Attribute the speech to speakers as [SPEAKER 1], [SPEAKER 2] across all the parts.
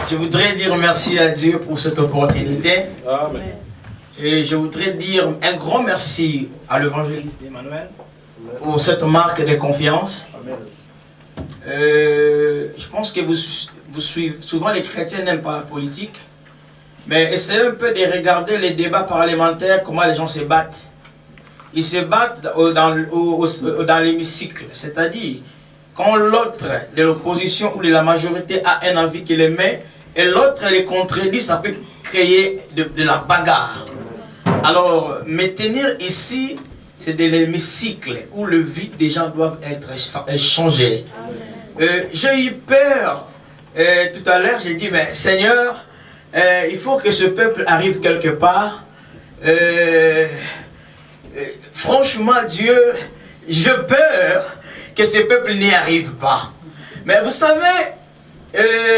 [SPEAKER 1] Je voudrais dire merci à Dieu pour cette opportunité.
[SPEAKER 2] Amen.
[SPEAKER 1] Et je voudrais dire un grand merci à l'évangéliste Emmanuel pour cette marque de confiance.
[SPEAKER 2] Amen.
[SPEAKER 1] Je pense que vous suivez, souvent les chrétiens n'aiment pas la politique, mais essayez un peu de regarder les débats parlementaires, comment les gens se battent. Ils se battent dans l'hémicycle, c'est-à-dire quand l'autre de l'opposition ou de la majorité a un avis qu'il émet et l'autre les contredit, ça peut créer de la bagarre. Alors, me tenir ici, c'est de l'hémicycle où le vide des gens doivent être échangés. J'ai eu peur tout à l'heure, j'ai dit, mais Seigneur, il faut que ce peuple arrive quelque part. Franchement, Dieu, j'ai peur que ce peuple n'y arrive pas. Mais vous savez,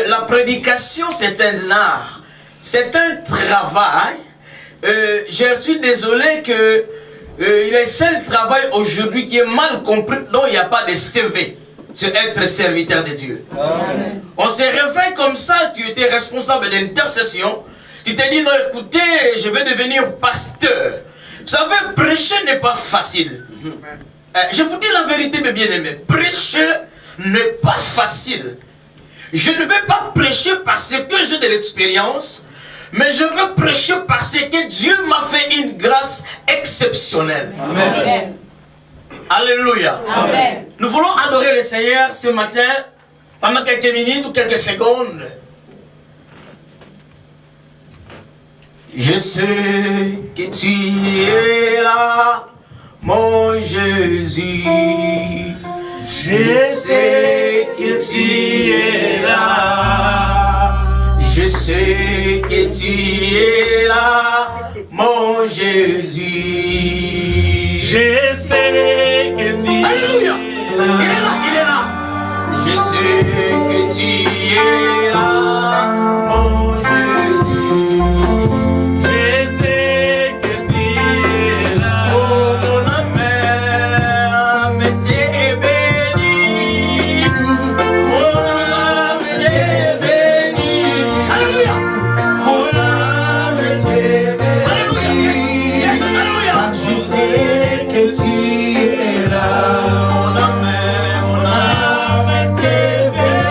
[SPEAKER 1] la prédication, c'est un art. C'est un travail. Je suis désolé que il est seul travail aujourd'hui qui est mal compris, dont il n'y a pas de CV. C'est être serviteur de Dieu. Amen. On se réveille comme ça, tu étais responsable d'intercession. Tu t'es dit, non, écoutez, je vais devenir pasteur. Vous savez, prêcher n'est pas facile. Je vous dis la vérité, mes bien-aimés. Prêcher n'est pas facile. Je ne vais pas prêcher parce que j'ai de l'expérience, mais je veux prêcher parce que Dieu m'a fait une grâce exceptionnelle. Amen. Alléluia. Amen. Nous voulons adorer le Seigneur ce matin, pendant quelques minutes ou quelques secondes. Je sais que tu es là, mon Jésus. Je sais que tu es là. Je sais que tu es là, mon Jésus.
[SPEAKER 2] Je sais que tu
[SPEAKER 1] Alléluia.
[SPEAKER 2] es là.
[SPEAKER 1] Il est là, il est là. Je sais que tu es là, mon Jésus.
[SPEAKER 2] Je sais que tu es là.
[SPEAKER 1] Oh, mon âme est bénie. Mon âme est bénie. Alléluia. Mon âme est bénie. Alléluia. Yes, alléluia. Je sais que tu es là. Mon âme est bénie.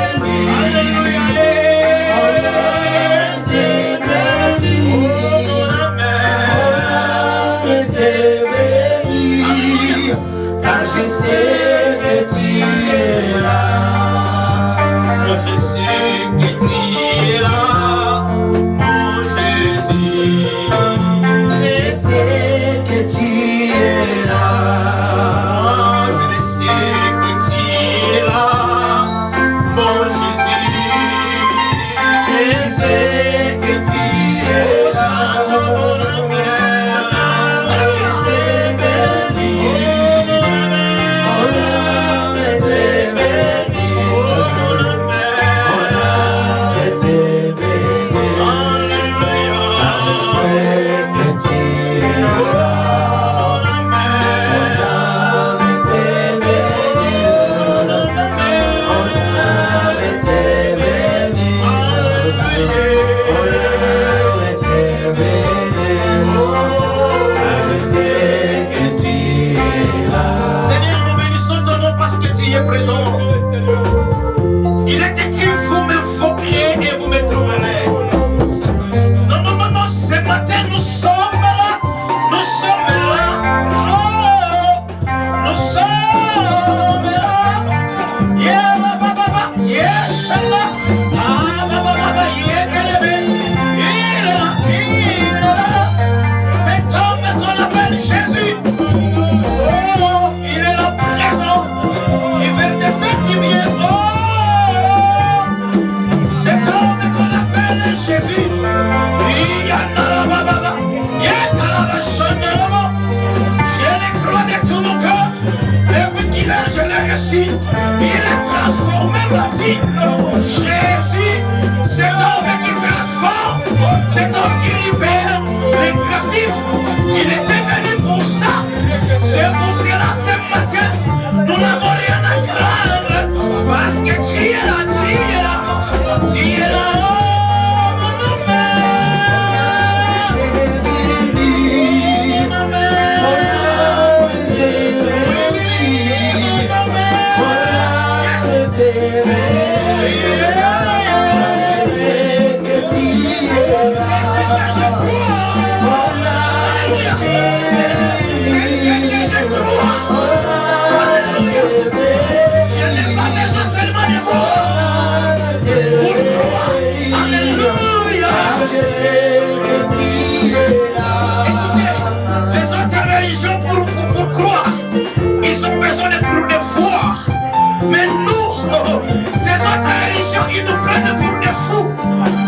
[SPEAKER 1] sais que tu es là. Écoutez, les autres religions pour croire, ils ont besoin de groupes de foi. Mais nous, ces autres religions, ils nous prennent pour des fous.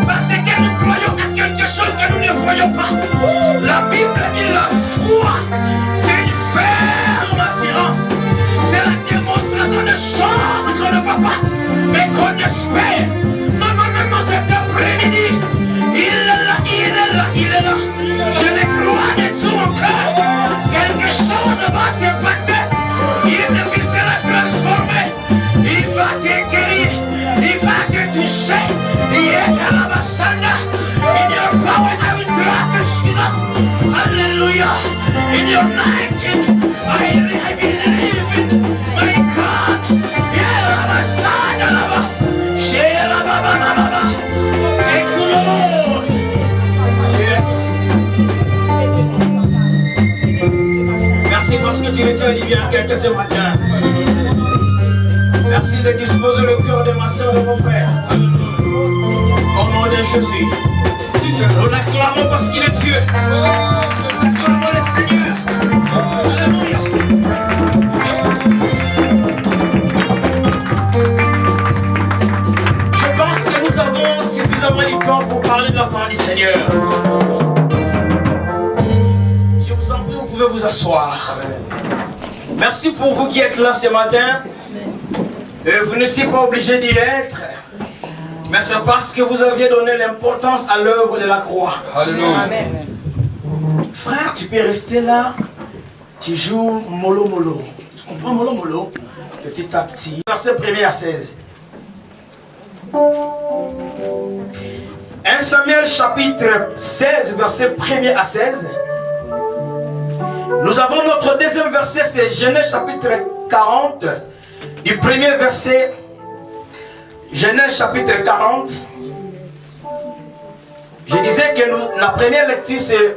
[SPEAKER 1] Parce que nous croyons à quelque chose que nous ne voyons pas. La Bible dit la foi, c'est une ferme assurance. C'est la démonstration de choses qu'on ne voit pas, mais qu'on espère. Maman, cet après-midi, il est là, il est là, il est là. Je le crois de tout mon cœur. Quelque chose va se passer. Il ne sera transformé. Il va te guérir. Il va te toucher. Il est à la basanda. In your power, I will trust in Jesus. Hallelujah. In your anointing, I believe in my God. Yeah, la basanda, la basanda. Share la baba. Thank you, Lord. Yes. Merci parce que tu me fais du bien à quelqu'un ce matin. Merci de disposer le cœur de ma soeur et de mon frère. Au nom de Jésus. Nous l'acclamons parce qu'il est Dieu. Nous acclamons le Seigneur. Alléluia. Je pense que nous avons suffisamment de temps pour parler de la parole du Seigneur. Je vous en prie, vous pouvez vous asseoir. Merci pour vous qui êtes là ce matin. Vous n'étiez pas obligé d'y être. Mais c'est parce que vous aviez donné l'importance à l'œuvre de la croix.
[SPEAKER 3] Alléluia.
[SPEAKER 1] Frère, tu peux rester là. Tu joues mollo mollo. Tu comprends mollo mollo? Petit à petit. Verset 1er à 16. 1 Samuel chapitre 16, verset 1er à 16. Nous avons notre deuxième verset, c'est Genèse chapitre 40. Du premier verset, Genèse chapitre 40. Je disais que la première lecture c'est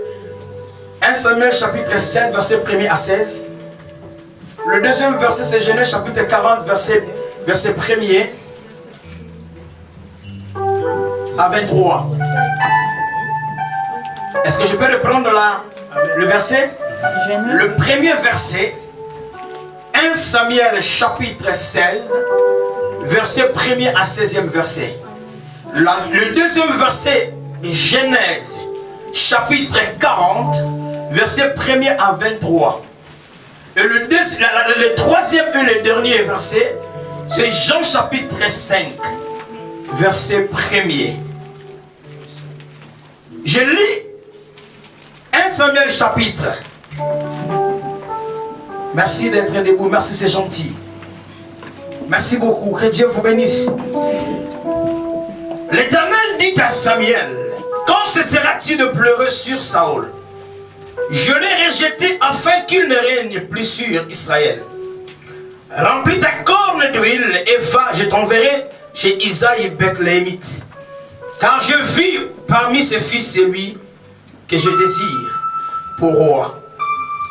[SPEAKER 1] 1 Samuel chapitre 16 verset 1er à 16. Le deuxième verset c'est Genèse chapitre 40 verset 1er à 23. Est-ce que je peux reprendre le verset? Le premier verset, 1 Samuel chapitre 16 verset 1er à 16e verset. Le deuxième verset, Genèse chapitre 40 verset 1er à 23. Et le troisième et le dernier verset, c'est Jean chapitre 5 verset 1er. Je lis 1 Samuel chapitre. Merci d'être debout, merci, c'est gentil. Merci beaucoup, que Dieu vous bénisse. L'Éternel dit à Samuel: quand cesseras-tu de pleurer sur Saül? Je l'ai rejeté afin qu'il ne règne plus sur Israël. Remplis ta corne d'huile et va, je t'enverrai chez Isaïe Bethléemite. Car je vis parmi ses fils celui que je désire pour roi.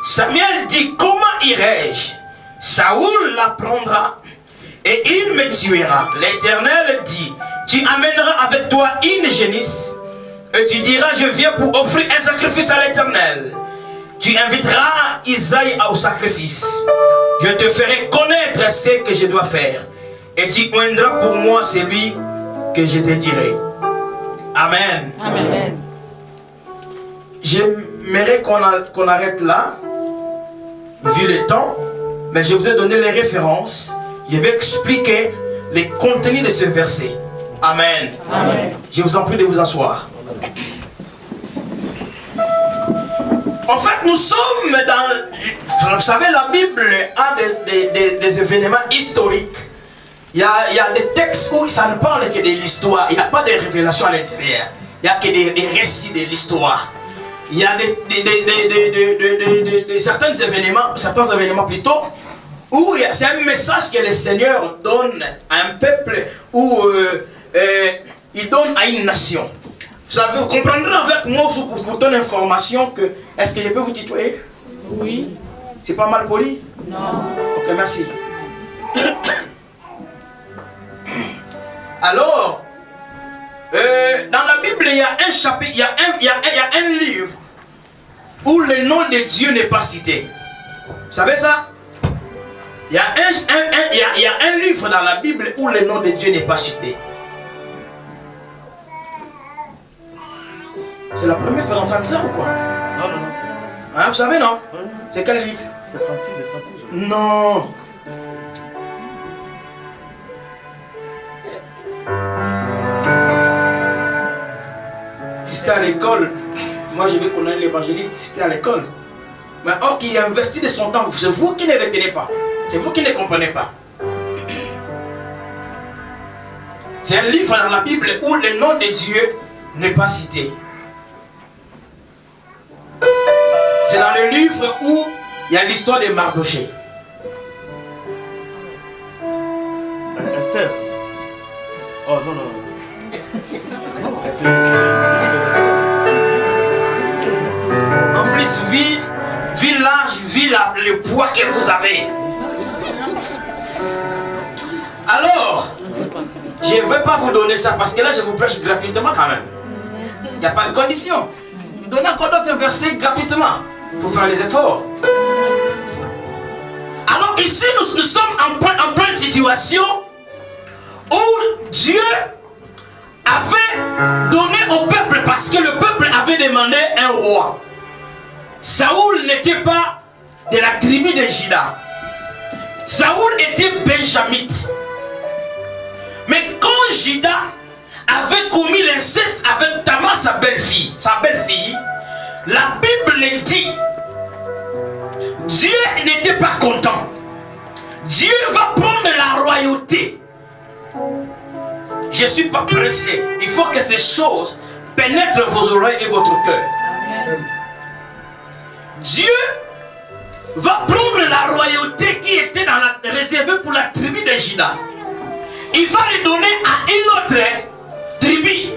[SPEAKER 1] Samuel dit: comment irai-je? Saül l'apprendra et il me tuera. L'Éternel dit: tu amèneras avec toi une génisse et tu diras: je viens pour offrir un sacrifice à l'Éternel. Tu inviteras Isaïe au sacrifice. Je te ferai connaître ce que je dois faire et tu oindras pour moi celui que je te dirai. Amen.
[SPEAKER 4] Amen.
[SPEAKER 1] J'aimerais qu'on arrête là, vu le temps, mais je vous ai donné les références. Je vais expliquer les contenus de ce verset. Amen.
[SPEAKER 4] Amen.
[SPEAKER 1] Je vous en prie de vous asseoir. En fait, nous sommes dans... Vous savez, la Bible a des événements historiques. Il y a des textes où ça ne parle que de l'histoire. Il n'y a pas de révélations à l'intérieur. Il n'y a que des récits de l'histoire. Il y a certains événements plutôt, où c'est un message que le Seigneur donne à un peuple, ou il donne à une nation. Vous savez, vous comprendrez avec moi pour ton information que... Est-ce que je peux vous tutoyer?
[SPEAKER 4] Oui.
[SPEAKER 1] C'est pas mal poli?
[SPEAKER 4] Non.
[SPEAKER 1] Ok, merci. Alors, dans la Bible, il y a un chapitre, il y a un livre où le nom de Dieu n'est pas cité. Vous savez ça? Il y a un livre dans la Bible où le nom de Dieu n'est pas cité. C'est la première fois d'entendre ça ou quoi?
[SPEAKER 2] Non, non, non.
[SPEAKER 1] Hein, vous savez, non? C'est quel livre?
[SPEAKER 2] C'est Cantique des Cantiques.
[SPEAKER 1] Non. Si c'était à l'école, moi je vais connaître l'évangéliste si c'était à l'école. Mais or qui a investi de son temps, c'est vous qui ne retenez pas. C'est vous qui ne comprenez pas. C'est un livre dans la Bible où le nom de Dieu n'est pas cité. C'est dans le livre où il y a l'histoire de Mardoché.
[SPEAKER 2] Esther. Oh non, non.
[SPEAKER 1] En plus, vu l'âge, vu le poids que vous avez. Alors, je ne vais pas vous donner ça parce que là, je vous prêche gratuitement quand même. Il n'y a pas de condition. Vous donnez encore d'autres versets gratuitement. Il faut faire les efforts. Alors ici, nous sommes en pleine situation où Dieu avait donné au peuple parce que le peuple avait demandé un roi. Saoul n'était pas de la tribu de Juda. Saoul était benjamite. Mais quand Juda avait commis l'inceste avec Tamar, sa belle-fille, la Bible dit, Dieu n'était pas content. Dieu va prendre la royauté. Je ne suis pas pressé. Il faut que ces choses pénètrent vos oreilles et votre cœur. Dieu va prendre la royauté qui était réservée pour la tribu de Juda. Il va les donner à une autre tribu.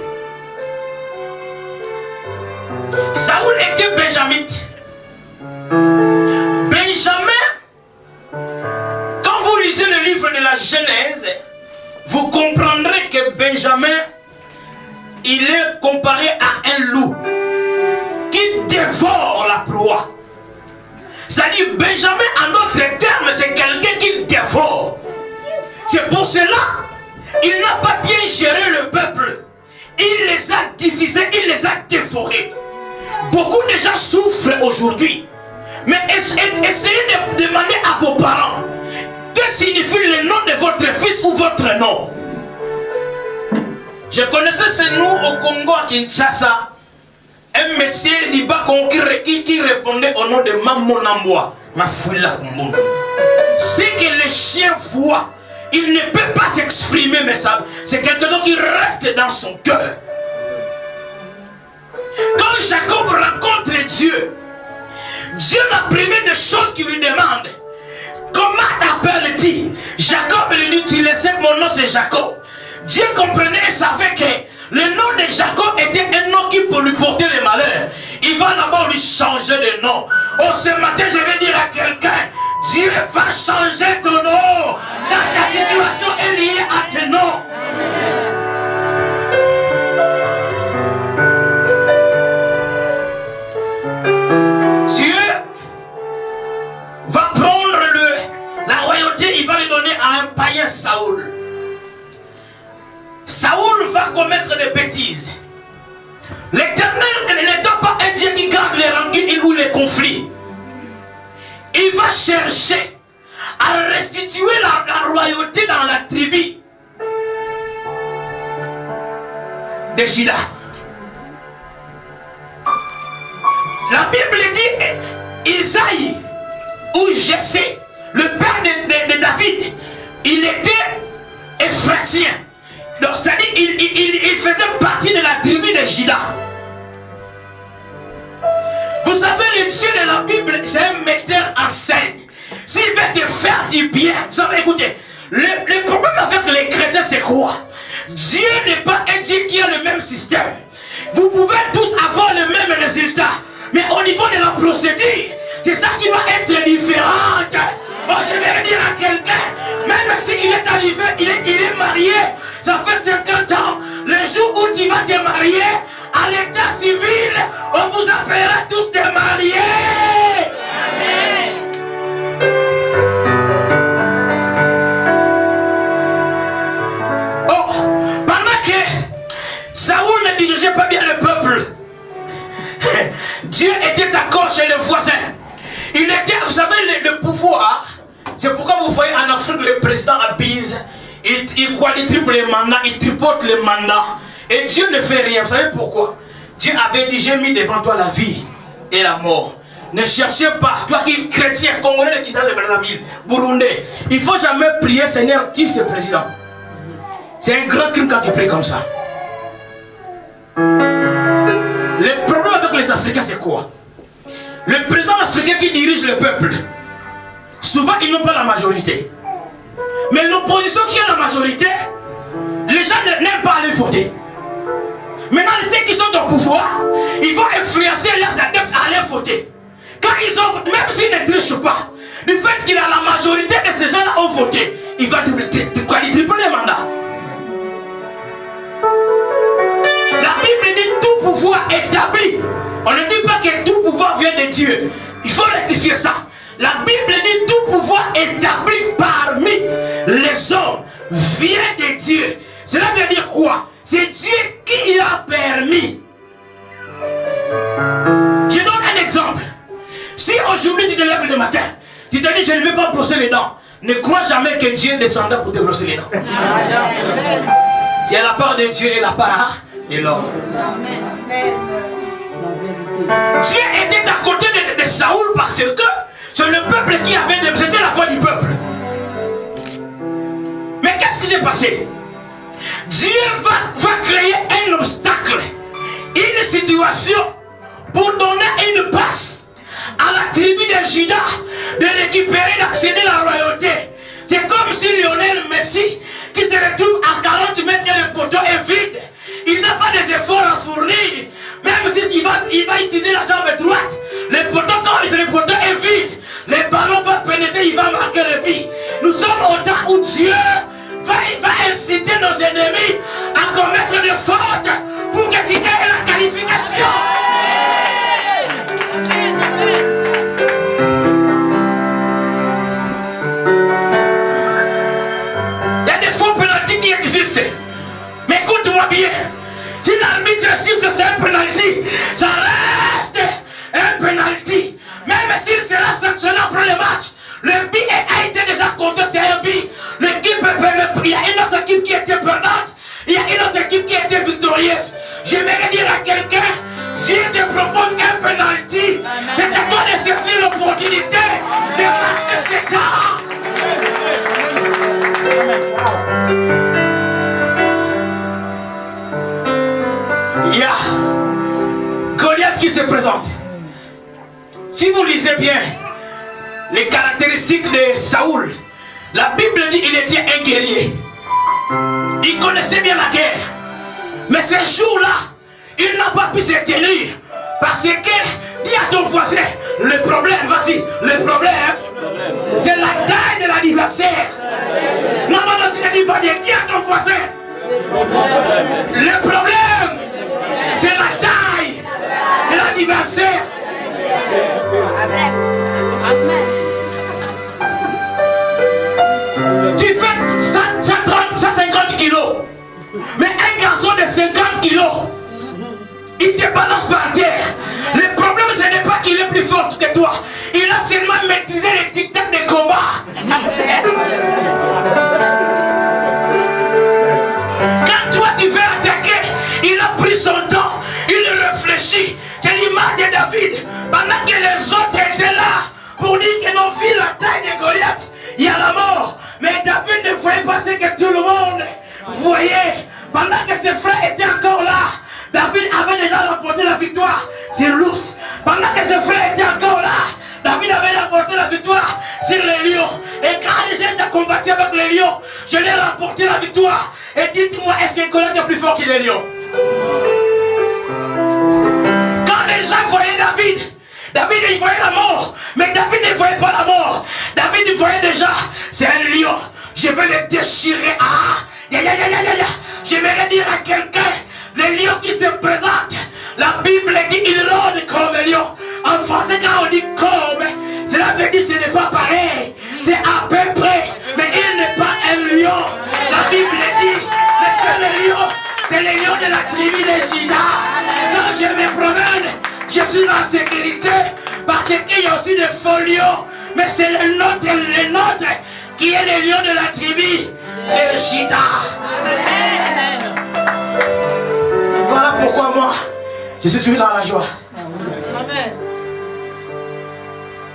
[SPEAKER 1] Saoul était benjamite. Benjamin, quand vous lisez le livre de la Genèse, vous comprendrez que Benjamin, il est comparé à un loup qui dévore la proie. C'est-à-dire, Benjamin, en d'autres termes, c'est quelqu'un qui dévore. C'est pour cela il n'a pas bien géré le peuple. Il les a divisés, il les a dévorés. Beaucoup de gens souffrent aujourd'hui. Mais essayez de demander à vos parents que signifie le nom de votre fils ou votre nom. Je connaissais ce nom au Congo, à Kinshasa. Un monsieur qui répondait au nom de Mamonamboa. C'est que les chiens voient. Il ne peut pas s'exprimer, mais ça, c'est quelque chose qui reste dans son cœur. Quand Jacob rencontre Dieu, Dieu, la première des choses qu'il lui demande, comment t'appelles-tu? Jacob lui dit, tu le sais, mon nom c'est Jacob. Dieu comprenait et savait que le nom de Jacob était un nom qui peut lui porter le malheur. Il va d'abord lui changer de nom. Oh, ce matin, je vais dire à quelqu'un, Dieu va changer ton nom. Ta situation est liée à tes noms. Dieu va prendre la royauté, il va le donner à un païen Saoul. Saoul va commettre des bêtises. L'Éternel n'étant pas un Dieu qui garde les rancunes ou les conflits, il va chercher à restituer la royauté dans la tribu de Juda. La Bible dit Isaïe ou Jessé, le père de David, il était Ephraimien. Donc c'est-à-dire il faisait partie de la tribu de Juda. Vous savez, le Dieu de la Bible, c'est un metteur en scène. S'il veut te faire du bien, vous savez, écoutez, le problème avec les chrétiens, c'est quoi? Dieu n'est pas un Dieu qui a le même système. Vous pouvez tous avoir le même résultat, mais au niveau de la procédure, c'est ça qui va être différent. Bon, je vais dire à quelqu'un, même s'il est arrivé, il est marié, ça fait certain temps, le jour où tu vas te marier, À l'état civil, on vous appellera tous des mariés. Oh, pendant que Saoul ne dirigeait pas bien le peuple, Dieu était d'accord chez les voisins. Il était, vous savez, le pouvoir. C'est pourquoi vous voyez en Afrique le président abuse, il quadruple les mandats, il tripote les mandats. Et Dieu ne fait rien. Vous savez pourquoi? Dieu avait dit, j'ai mis devant toi la vie et la mort. Ne cherchez pas, toi qui es chrétien, congolais qui est dans le Brazzaville, burundais, il ne faut jamais prier, Seigneur, tue ce président. C'est un grand crime quand tu pries comme ça. Le problème avec les Africains, c'est quoi? Le président africain qui dirige le peuple, souvent ils n'ont pas la majorité. Mais l'opposition qui a la majorité, les gens n'aiment pas aller voter. Maintenant, ceux qui sont au pouvoir, ils vont influencer leurs adeptes à aller voter. Quand ils ont, même s'ils ne trichent pas, du fait qu'il a la majorité de ces gens-là ont voté, il va tripler les mandats. La Bible dit tout pouvoir établi. On ne dit pas que tout pouvoir vient de Dieu. Il faut rectifier ça. La Bible dit tout pouvoir établi parmi les hommes vient de Dieu. Cela veut dire quoi? C'est Dieu qui a permis. Je donne un exemple. Si aujourd'hui tu te lèves le matin, tu te dis je ne vais pas brosser les dents, ne crois jamais que Dieu descendra pour te brosser les dents. Il y a la part de Dieu et la part de l'homme. Dieu était à côté de Saoul parce que c'est le peuple qui avait... C'était la foi du peuple. Mais qu'est-ce qui s'est passé? Dieu va créer un obstacle, une situation pour donner une passe à la tribu de Juda de récupérer, d'accéder à la royauté. C'est comme si Lionel Messi qui se retrouve à 40 mètres et le poteau est vide. Il n'a pas des efforts à fournir. Même s'il va utiliser la jambe droite, le poteau, quand le poteau est vide, le ballon va pénétrer, il va marquer le but. Nous sommes au temps où Dieu va inciter nos ennemis à commettre des fautes pour que tu aies la qualification. Il y a des faux pénaltys qui existent. Mais écoute-moi bien. Si l'arbitre siffle, c'est un penalty. Ça reste un penalty. Même s'il sera sanctionné après le match, le but a été déjà compté, c'est un but. L'équipe, il y a une autre équipe qui était perdante, il y a une autre équipe qui était victorieuse. J'aimerais dire à quelqu'un, Dieu te propose un penalty. C'est à toi de saisir l'opportunité de marquer cet temps. Il y a Goliath qui se présente. Si vous lisez bien les caractéristiques de Saoul, la Bible dit qu'il était un guerrier. Il connaissait bien la guerre. Mais ce jour-là, il n'a pas pu se tenir. Parce que, dis à ton voisin, le problème, vas-y, le problème, c'est la taille de l'adversaire. Non, tu ne dis pas bien, dis à ton voisin. Le problème, c'est la taille de l'adversaire. Amen. Amen. Tu fais 150 kilos. Mais un garçon de 50 kilos, il te balance par terre. Le problème, ce n'est pas qu'il est plus fort que toi. Il a seulement maîtrisé les titans de combat. Quand toi tu veux attaquer, il a pris son temps. Il réfléchit. C'est l'image de David. Pendant que les autres étaient là pour dire qu'ils ont vu la taille de Goliath, il y a la mort. Mais David ne voyait pas ce que tout le monde voyait. Pendant que ses frères étaient encore là, David avait déjà remporté la victoire sur l'ours. Pendant que ses frères étaient encore là, David avait remporté la victoire sur les lions. Et quand les gens étaient combattus avec les lions, je l'ai remporté la victoire. Et dites-moi, est-ce que Goliath est plus fort que les lions? Quand les gens voyaient David il voyait la mort. Mais David ne voyait pas la mort. David il voyait déjà, c'est un lion. Je vais le déchirer. Ah, j'aimerais dire à quelqu'un, les lions qui se présentent la sécurité parce qu'il y a aussi des faux lions. Mais c'est le nôtre qui est le lion de la tribu de Juda. Voilà pourquoi moi, je suis toujours dans la joie. Amen.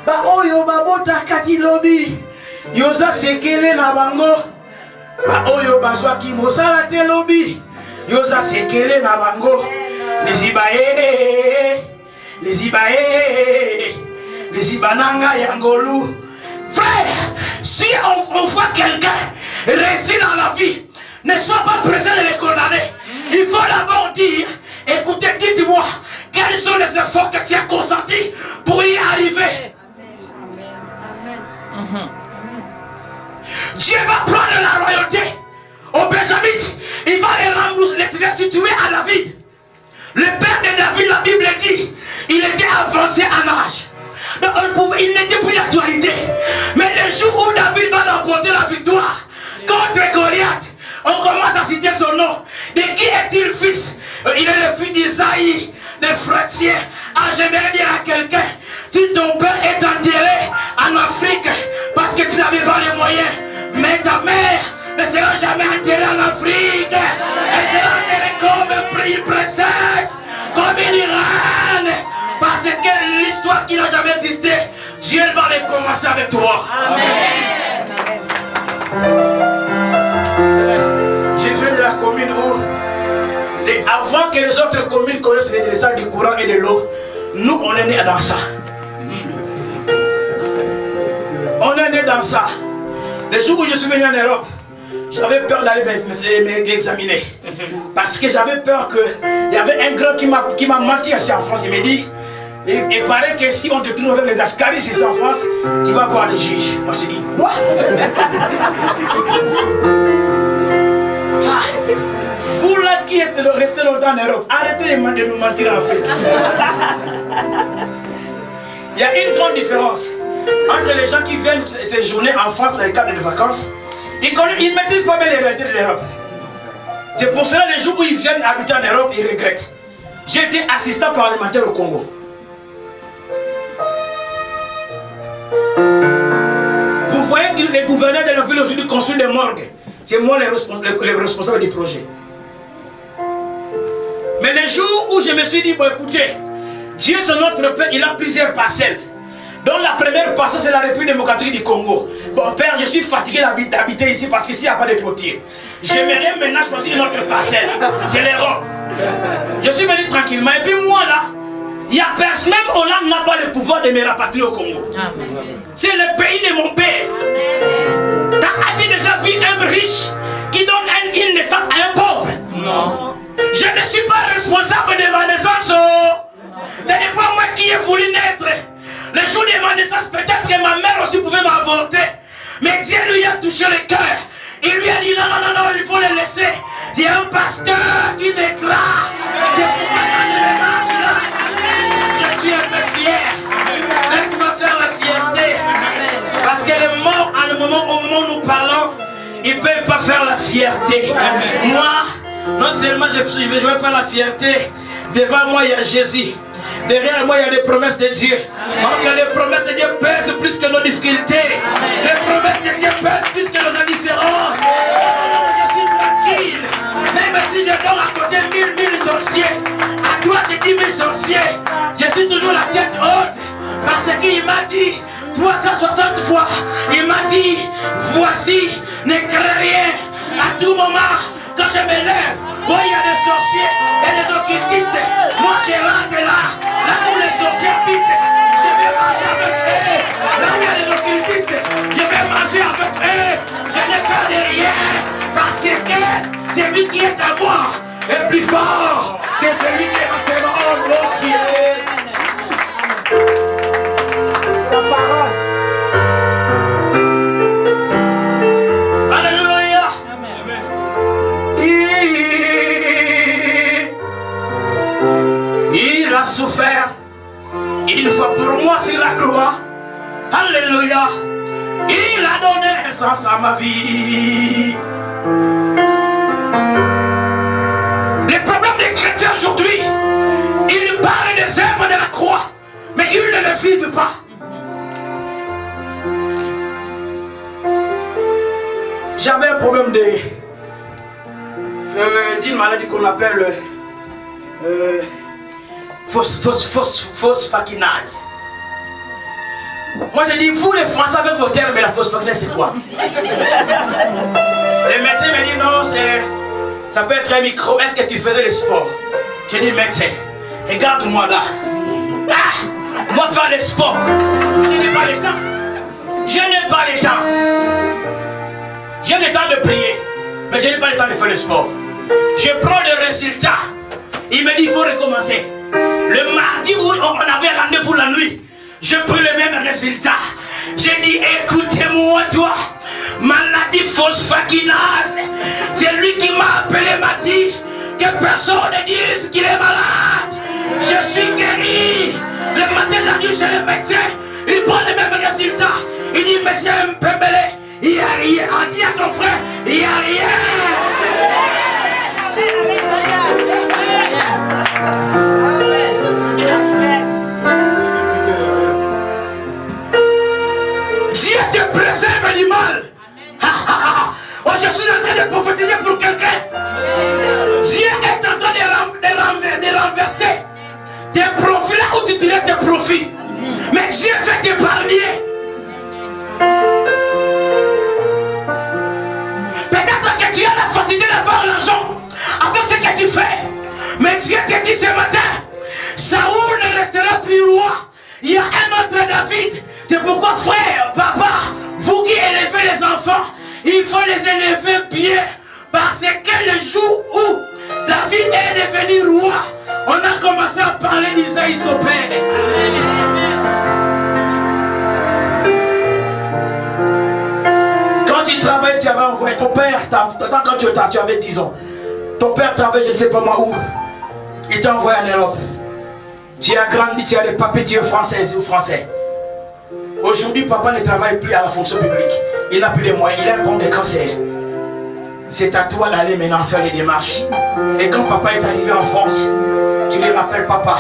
[SPEAKER 1] Ba oyo babota kati lobi yoza sekele na bango. Ba oyo bazwa ki mosala te lobi yoza sekele na bango. Les Ibananga Yangolou. Frère, si on voit quelqu'un réussir dans la vie, ne sois pas pressé de les condamner. Il faut d'abord dire, écoutez, dites-moi, quels sont les efforts que tu as consentis pour y arriver. Amen. Dieu va prendre la royauté aux Benjamites. Il va les rembourser, les restituer à David. Le père de David, la Bible dit, il était avancé en âge. Donc, il n'était plus d'actualité. Mais le jour où David va remporter la victoire contre Goliath, on commence à citer son nom. De qui est-il fils? Il est le fils d'Isaïe, de Fratien. Ah, j'aimerais dire à quelqu'un, si ton père est enterré en Afrique parce que tu n'avais pas les moyens, mais ta mère ne sera jamais enterrée en Afrique. Elle sera enterrée comme une princesse, comme une reine. Parce que l'histoire qui n'a jamais existé, Dieu va les commencer avec toi. Amen. Je viens de la commune où, avant que les autres communes connaissent les salles du courant et de l'eau, nous on est nés dans ça. On est nés dans ça. Le jour où je suis venu en Europe, j'avais peur d'aller m'examiner. Parce que j'avais peur qu'il y avait un grand qui m'a menti ici en France. Il m'a dit, il paraît que si on te trouve avec les ascaris ici en France, tu vas voir les juges. Moi j'ai dit, quoi? Vous là qui êtes restés longtemps en Europe, arrêtez de nous mentir en Afrique. Il y a une grande différence entre les gens qui viennent séjourner en France dans le cadre de vacances. Ils ne maîtrisent pas bien les réalités de l'Europe. C'est pour cela les jours où ils viennent habiter en Europe, ils regrettent. J'ai été assistant parlementaire au Congo. Vous voyez que les gouverneurs de la ville aujourd'hui construisent des morgues. C'est moi les responsables du projet. Mais le jour où je me suis dit, bon écoutez, Dieu c'est notre Père, il a plusieurs parcelles. Donc la première parcelle c'est la République démocratique du Congo. Bon père, je suis fatigué d'habiter ici parce qu'ici il n'y a pas de clôture. J'aimerais maintenant choisir une autre parcelle. C'est l'Europe. Je suis venu tranquillement. Et puis moi là, il y a personne, même Hollande n'a pas le pouvoir de me rapatrier au Congo. C'est le pays de mon père. As-tu déjà vu un riche qui donne une naissance à un pauvre? Non. Je ne suis pas responsable de ma naissance. Ce n'est pas moi qui ai voulu naître. Le jour de ma naissance, peut-être que ma mère aussi pouvait m'avorter. Mais Dieu lui a touché le cœur. Il lui a dit non, non, non, non, il faut le laisser. Il y a un pasteur qui déclare. C'est pourquoi quand je marche là, je suis un peu fier. Laisse-moi faire la fierté. Parce que les morts, au moment où nous parlons, ils ne peuvent pas faire la fierté. Moi, non seulement je vais faire la fierté, devant moi il y a Jésus. Derrière moi il y a les promesses de Dieu. Donc les promesses de Dieu pèsent plus que nos difficultés. Les promesses de Dieu pèsent plus que nos indifférences. Je suis tranquille. Même si je dors à côté 1000 sorciers, à droite de 10 000 sorciers, je suis toujours la tête haute. Parce qu'il m'a dit 360 fois, il m'a dit, voici, ne crains rien. À tout moment, quand je me lève, oh, il y a des sorciers et des occultistes. Moi je rentre là où les sorciers habitent. Je vais manger avec eux. Là où il y a des occultistes, je vais manger avec eux. Je n'ai peur de rien. Parce que celui qui est à moi est plus fort que celui qui est à ses mains. Oh mon Dieu. Ta parole. Alléluia. Amen. Il a souffert une fois pour moi sur la croix. Alléluia. Il a donné un sens à ma vie. Les problèmes des chrétiens aujourd'hui, ils parlent des œuvres de la croix. n'arrive pas. J'avais un problème d'une maladie qu'on appelle phosphaginase. Moi je dis, vous les Français avec vos termes, mais la phosphaginase c'est quoi? Les médecins me disent non, ça peut être un micro. Est-ce que tu faisais le sport? J'ai dit médecin, regarde-moi là. Ah, moi faire le sport, je n'ai pas le temps. Je n'ai pas le temps. J'ai le temps de prier, mais je n'ai pas le temps de faire le sport. Je prends le résultat. Il me dit il faut recommencer. Le mardi où on avait rendez-vous la nuit, je prends le même résultat. J'ai dit écoutez-moi toi, maladie phosphaginase. C'est lui qui m'a appelé, m'a dit que personne ne dise qu'il est malade. Je suis guéri. Le matin j'arrive chez le médecin, il prend le même résultat. Il dit monsieur Mpembele, il n'y a rien. On dit à ton frère, il n'y a rien. Dieu te préserve du mal. Oh, je suis en train de prophétiser pour quelqu'un. Dieu est en train de renverser tes profits là où tu dirais tes profits. Mais Dieu veut t'épargner. Peut-être que tu as la facilité d'avoir l'argent avec ce que tu fais. Mais Dieu te dit ce matin, Saoul ne restera plus roi. Il y a un autre David. C'est pourquoi frère, papa, vous qui élevez les enfants, il faut les élever bien. Parce que le jour où David est devenu roi, on a commencé à parler d'Isaïe son père. Quand tu travailles, tu avais envoyé ton père, quand tu avais 10 ans. Ton père travaille, je ne sais pas moi où. Il t'a envoyé en Europe. Tu as grandi, tu as des papiers, tu es française ou français. Aujourd'hui, papa ne travaille plus à la fonction publique. Il n'a plus les moyens, il a un bon de cancer. C'est à toi d'aller maintenant faire les démarches. Et quand papa est arrivé en France, tu lui rappelles papa.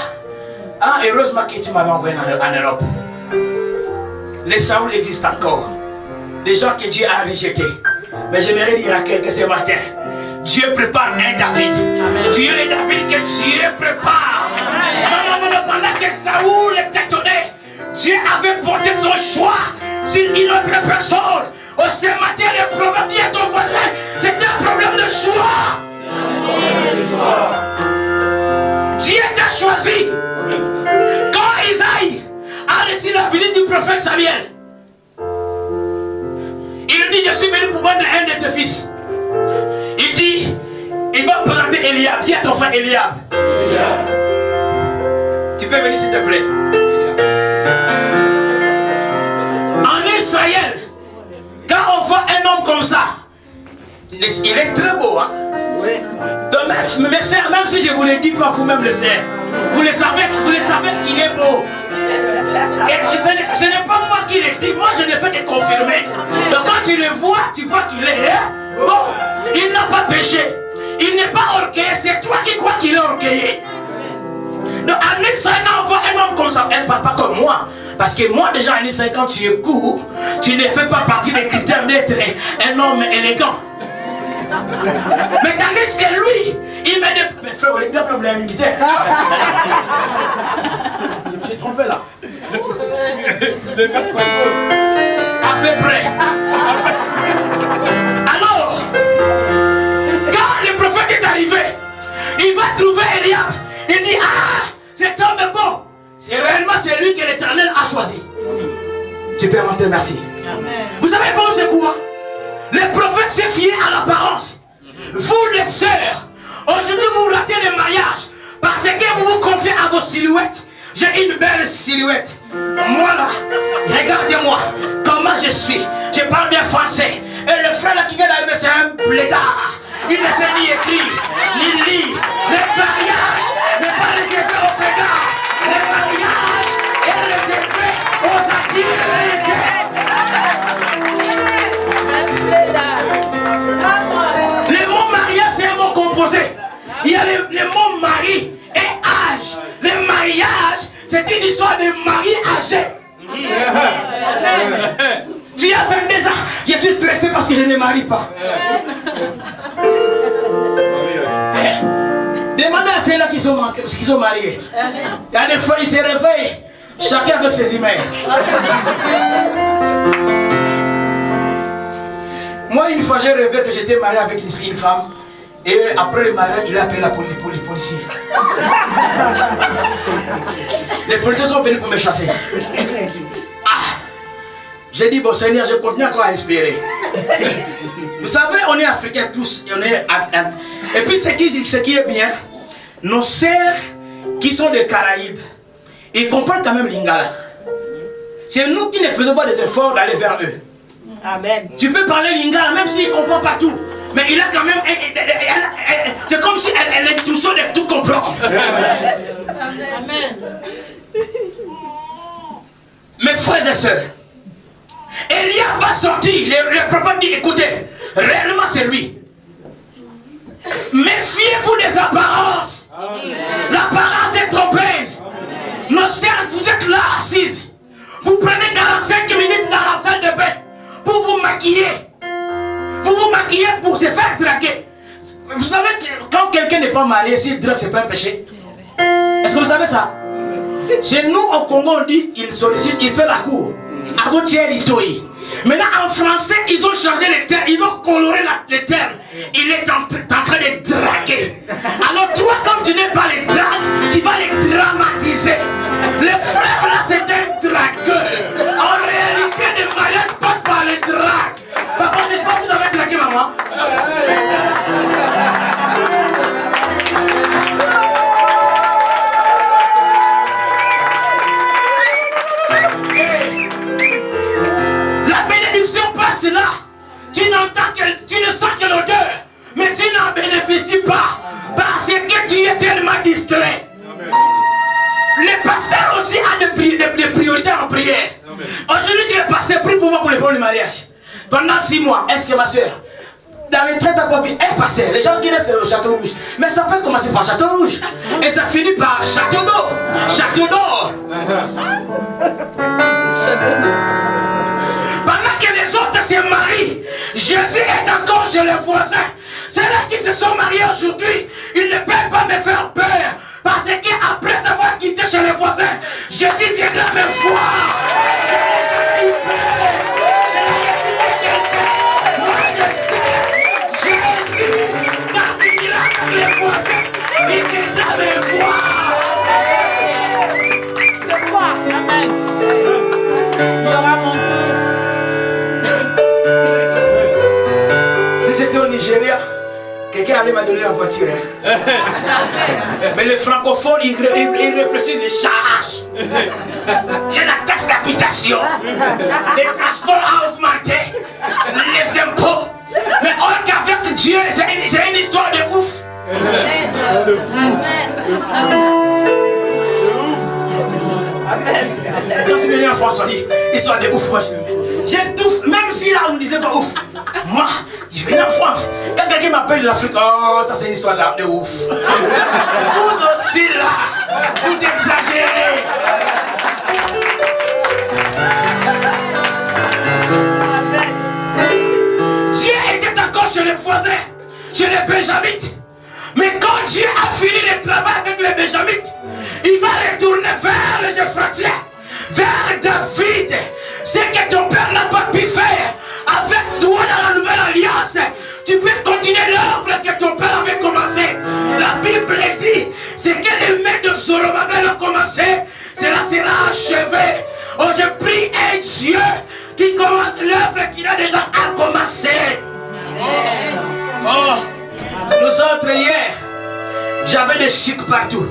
[SPEAKER 1] Ah, heureusement que tu m'avais envoyé en Europe. Les Saoul existent encore. Des gens que Dieu a rejetés. Mais j'aimerais dire à quelqu'un ce matin, Dieu prépare un David. Tu es le David que Dieu prépare. Non, pendant que Saoul était donné, Dieu avait porté son choix sur une autre personne. Oh, ce matin, le problème, dit à ton voisin, c'est un problème de choix. Dieu t'a choisi. Quand Isaïe a reçu la visite du prophète Samuel, il lui dit, je suis venu pour vendre un de tes fils. Il dit, il va présenter Eliab. Dis à ton frère Eliab. Tu peux venir s'il te plaît. En Israël, quand on voit un homme comme ça, il est très beau. Hein? Donc, mes frères, même si je vous le dis pas vous-même le savez, vous le savez qu'il est beau. Et ce n'est pas moi qui le dis, moi je ne fais que confirmer. Donc quand tu le vois, tu vois qu'il est bon, il n'a pas péché, il n'est pas orgueilleux, c'est toi qui crois qu'il est orgueilleux. Donc en Israël, quand on voit un homme comme ça, elle ne parle pas comme moi. Parce que moi déjà en Israël, quand tu es court, tu ne fais pas partie des critères d'être un homme élégant. Mais tandis que lui, il me dit, mais frère, les gars, vous l'avez militaire. Je me suis trompé là. À peu près. Alors, quand le prophète est arrivé, il va trouver Eliab. Il dit, ah, cet homme est beau. C'est réellement celui que l'Éternel a choisi. Tu peux rentrer, merci. Amen. Vous savez bon c'est quoi? Le prophète s'est fié à l'apparence. Vous les sœurs, aujourd'hui vous ratez le mariage parce que vous vous confiez à vos silhouettes. J'ai une belle silhouette. Moi là, regardez-moi comment je suis. Je parle bien français. Et le frère là qui vient d'arriver, c'est un blédard. Il ne sait ni écrire, ni lire. Le mariage n'est pas réservé aux blédards. Le mariage est réservé aux adultes. Le mot mariage, c'est un mot composé. Il y a le mot mari et âge. Le mariage, c'est une histoire de mari âgé.
[SPEAKER 3] que je ne marie pas. Demandez à ceux-là qui sont mariés. Il y a des fois, ils se réveillent, chacun avec ses emails. Moi, une fois, j'ai rêvé que j'étais marié avec une femme. Et après le mariage, il a appelé les policiers. Les policiers sont venus pour me chasser. Ah! J'ai dit, bon Seigneur, je continue encore à espérer. Vous savez, on est africains tous. Et puis, ce qui est bien, nos sœurs qui sont des Caraïbes, ils comprennent quand même l'Ingala. C'est nous qui ne faisons pas des efforts d'aller vers eux.
[SPEAKER 4] Amen.
[SPEAKER 3] Tu peux parler Lingala même s'il ne comprend pas tout. Mais il a quand même... C'est comme si elle est tout seule et tout comprend.
[SPEAKER 4] Amen.
[SPEAKER 3] Mes frères et sœurs, Elia va sortir. Le prophète dit, écoutez, réellement c'est lui. Méfiez-vous des apparences. L'apparence est trompeuse. Nos sœurs, vous êtes là assises. Vous prenez 45 minutes dans la salle de bain pour vous maquiller. Vous vous maquillez pour se faire draguer. Vous savez que quand quelqu'un n'est pas marié, s'il drague, c'est pas un péché. Est-ce que vous savez ça? Chez nous, au Congo, on dit, il sollicite, il fait la cour. Maintenant, en français, ils ont changé les termes, ils vont colorer les termes. Il est en train de draguer. Alors toi, comme tu n'es pas les dragues, tu vas les dramatiser. Le frère là, c'est un dragueur. En réalité, le mariage passe par les dragues. Papa, n'est-ce pas, vous avez dragué maman? La bénédiction passe là. Tu n'entends que, tu ne sens que l'odeur, mais tu n'en bénéficies pas parce que tu es tellement distrait. Le pasteur aussi a des priorités en prière. Aujourd'hui, tu es pasteur, prie pour moi pour le problème du mariage. Pendant 6 mois, est-ce que ma soeur, dans les traits à vie, un pasteur, les gens qui restent au Château Rouge, mais ça peut commencer par Château Rouge et ça finit par Château d'Or. Château d'Or. Pendant que les autres se marient, Jésus est encore chez les voisins. Ceux-là qui se sont mariés aujourd'hui, ils ne peuvent pas me faire peur. Parce qu'après avoir quitté chez les voisins, Jésus viendra me voir. Je n'ai jamais eu peur de la réciter quelqu'un. Moi je sais, Jésus, quand il ira avec les voisins, il viendra me voir.
[SPEAKER 4] Je crois. Amen. Il y aura mon tour.
[SPEAKER 3] Si c'était au Nigeria, quelqu'un allait me donner la voiture. Hein. Mais les francophones, ils réfléchissent, les charges. J'ai la taxe d'habitation. Les transports à augmenter. Les impôts. Mais or qu'avec Dieu, c'est une histoire de ouf.
[SPEAKER 2] De fou.
[SPEAKER 3] Quand je suis venu en France, on dit histoire de ouf. J'étouffe, même si là on ne disait pas ouf. Moi, je viens en France. Quand quelqu'un m'appelle de l'Afrique, oh, ça c'est une histoire de ouf. Vous aussi là, vous exagérez. Dieu était encore chez les voisins, chez les Benjamites. Mais quand Dieu a fini le travail avec les Benjamites, il va retourner vers les Éphratiens, vers David. Ce que ton père n'a pas pu faire avec toi dans la nouvelle alliance, tu peux continuer l'œuvre que ton père avait commencé. La Bible dit, c'est que les mains de Zorobabel ont commencé, cela sera achevé. Oh, je prie un Dieu qui commence l'œuvre qu'il a déjà commencé. Oh, nous autres hier, j'avais des chics partout.